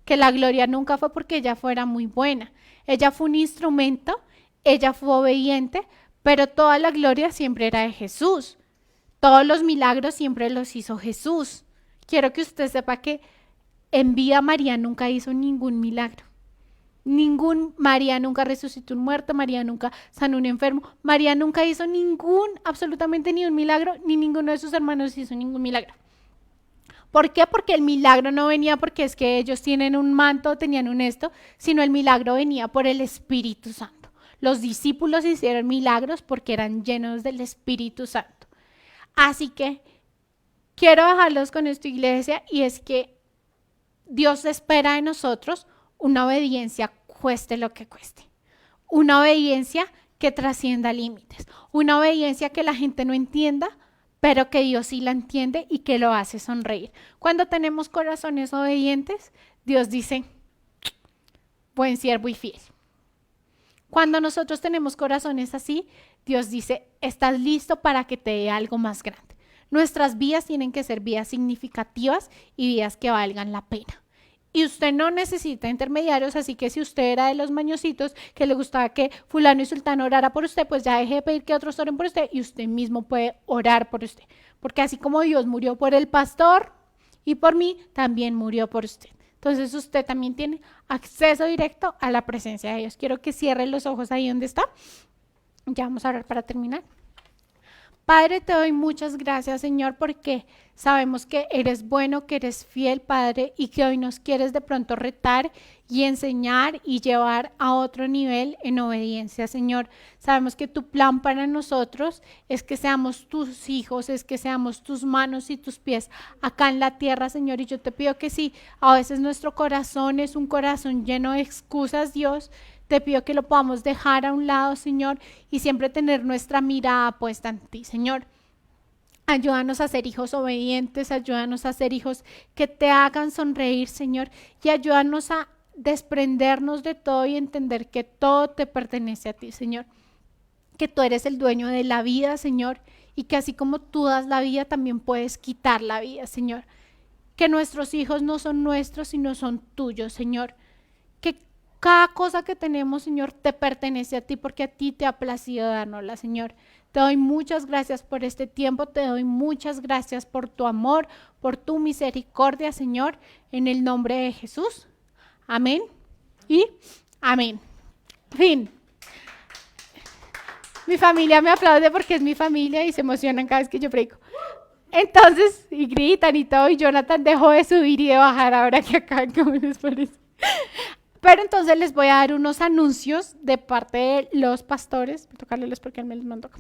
que la gloria nunca fue porque ella fuera muy buena. Ella fue un instrumento, ella fue obediente, pero toda la gloria siempre era de Jesús. Todos los milagros siempre los hizo Jesús. Quiero que usted sepa que en vida María nunca hizo ningún milagro. María nunca resucitó un muerto, María nunca sanó un enfermo, María nunca hizo absolutamente ni un milagro, ni ninguno de sus hermanos hizo ningún milagro. ¿Por qué? Porque el milagro no venía porque es que ellos tienen un manto, tenían un esto, sino el milagro venía por el Espíritu Santo. Los discípulos hicieron milagros porque eran llenos del Espíritu Santo. Así que quiero dejarlos con esto, iglesia, y es que Dios espera de nosotros una obediencia cueste lo que cueste. Una obediencia que trascienda límites. Una obediencia que la gente no entienda, pero que Dios sí la entiende y que lo hace sonreír. Cuando tenemos corazones obedientes, Dios dice, buen siervo y fiel. Cuando nosotros tenemos corazones así, Dios dice, estás listo para que te dé algo más grande. Nuestras vidas tienen que ser vidas significativas y vidas que valgan la pena. Y usted no necesita intermediarios, así que si usted era de los mañositos que le gustaba que fulano y sultano orara por usted, pues ya deje de pedir que otros oren por usted y usted mismo puede orar por usted. Porque así como Dios murió por el pastor y por mí, también murió por usted. Entonces usted también tiene acceso directo a la presencia de Dios. Quiero que cierre los ojos ahí donde está. Ya vamos a orar para terminar. Padre, te doy muchas gracias, Señor, porque sabemos que eres bueno, que eres fiel, Padre, y que hoy nos quieres de pronto retar y enseñar y llevar a otro nivel en obediencia, Señor. Sabemos que tu plan para nosotros es que seamos tus hijos, es que seamos tus manos y tus pies acá en la tierra, Señor. Y yo te pido que si a veces nuestro corazón es un corazón lleno de excusas, Dios, te pido que lo podamos dejar a un lado, Señor, y siempre tener nuestra mirada puesta en ti, Señor. Ayúdanos a ser hijos obedientes, ayúdanos a ser hijos que te hagan sonreír, Señor, y ayúdanos a desprendernos de todo y entender que todo te pertenece a ti, Señor. Que tú eres el dueño de la vida, Señor, y que así como tú das la vida, también puedes quitar la vida, Señor. Que nuestros hijos no son nuestros, sino son tuyos, Señor. Que cada cosa que tenemos, Señor, te pertenece a ti porque a ti te ha placido dárnosla, Señor. Te doy muchas gracias por este tiempo, te doy muchas gracias por tu amor, por tu misericordia, Señor, en el nombre de Jesús. Amén y amén. Fin. Mi familia me aplaude porque es mi familia y se emocionan cada vez que yo predico. Entonces, y gritan y todo, y Jonathan dejó de subir y de bajar ahora que acá, ¿cómo les parece? Pero entonces les voy a dar unos anuncios de parte de los pastores. Voy a tocarles porque él me los mandó.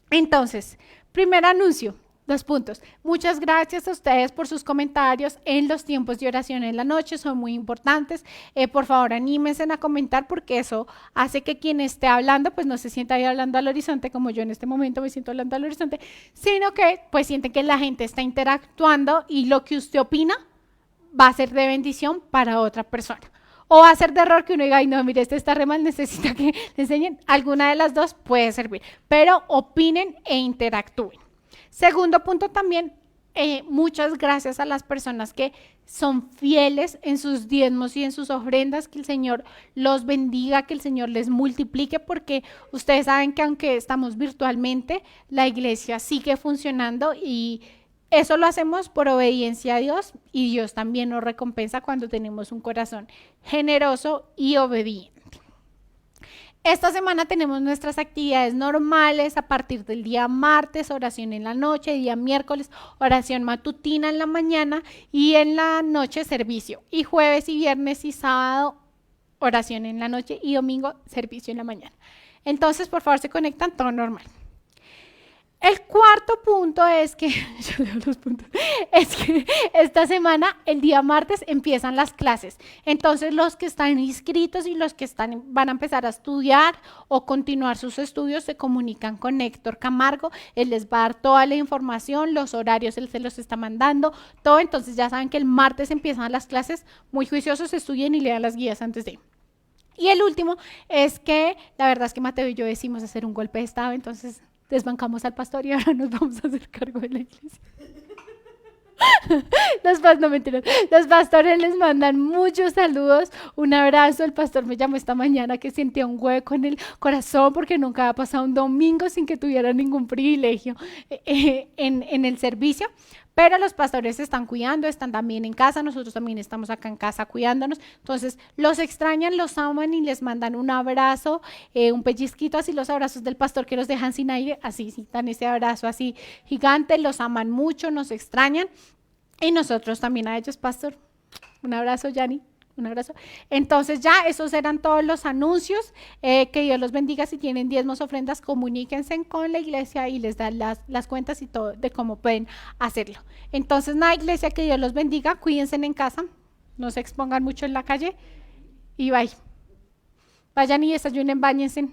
Entonces, primer anuncio. 2 puntos. Muchas gracias a ustedes por sus comentarios en los tiempos de oración en la noche, son muy importantes. Por favor, anímense a comentar porque eso hace que quien esté hablando, pues no se sienta ahí hablando al horizonte como yo en este momento me siento hablando al horizonte, sino que pues sienten que la gente está interactuando y lo que usted opina va a ser de bendición para otra persona. O va a ser de error que uno diga, ay no, mire, este está re mal, necesita que le enseñen. Alguna de las dos puede servir, pero opinen e interactúen. Segundo punto también, muchas gracias a las personas que son fieles en sus diezmos y en sus ofrendas, que el Señor los bendiga, que el Señor les multiplique, porque ustedes saben que aunque estamos virtualmente, la iglesia sigue funcionando y eso lo hacemos por obediencia a Dios y Dios también nos recompensa cuando tenemos un corazón generoso y obediente. Esta semana tenemos nuestras actividades normales a partir del día martes, oración en la noche, día miércoles, oración matutina en la mañana y en la noche servicio. Y jueves y viernes y sábado, oración en la noche y domingo, servicio en la mañana. Entonces, por favor, se conectan, todo normal. El cuarto punto es que, es que esta semana, el día martes, empiezan las clases. Entonces, los que están inscritos y los que van a empezar a estudiar o continuar sus estudios se comunican con Héctor Camargo. Él les va a dar toda la información, los horarios, él se los está mandando, todo. Entonces, ya saben que el martes empiezan las clases. Muy juiciosos, estudien y lean las guías antes de. Y el último es que, la verdad es que Mateo y yo decimos hacer un golpe de estado, entonces desbancamos al pastor y ahora nos vamos a hacer cargo de la iglesia. No, mentiras. Los pastores les mandan muchos saludos, un abrazo. El pastor me llamó esta mañana que sentía un hueco en el corazón porque nunca había pasado un domingo sin que tuviera ningún privilegio en el servicio. Pero los pastores se están cuidando, están también en casa, nosotros también estamos acá en casa cuidándonos. Entonces, los extrañan, los aman y les mandan un abrazo, un pellizquito, así los abrazos del pastor que los dejan sin aire, así, sí, dan ese abrazo así gigante, los aman mucho, nos extrañan. Y nosotros también a ellos, pastor. Un abrazo, Yanni. Un abrazo. Entonces ya esos eran todos los anuncios. Que Dios los bendiga. Si tienen diezmos, ofrendas, comuníquense con la iglesia y les dan las cuentas y todo de cómo pueden hacerlo. Entonces nada, iglesia, que Dios los bendiga. Cuídense en casa. No se expongan mucho en la calle. Y bye. Vayan y desayunen, báñense.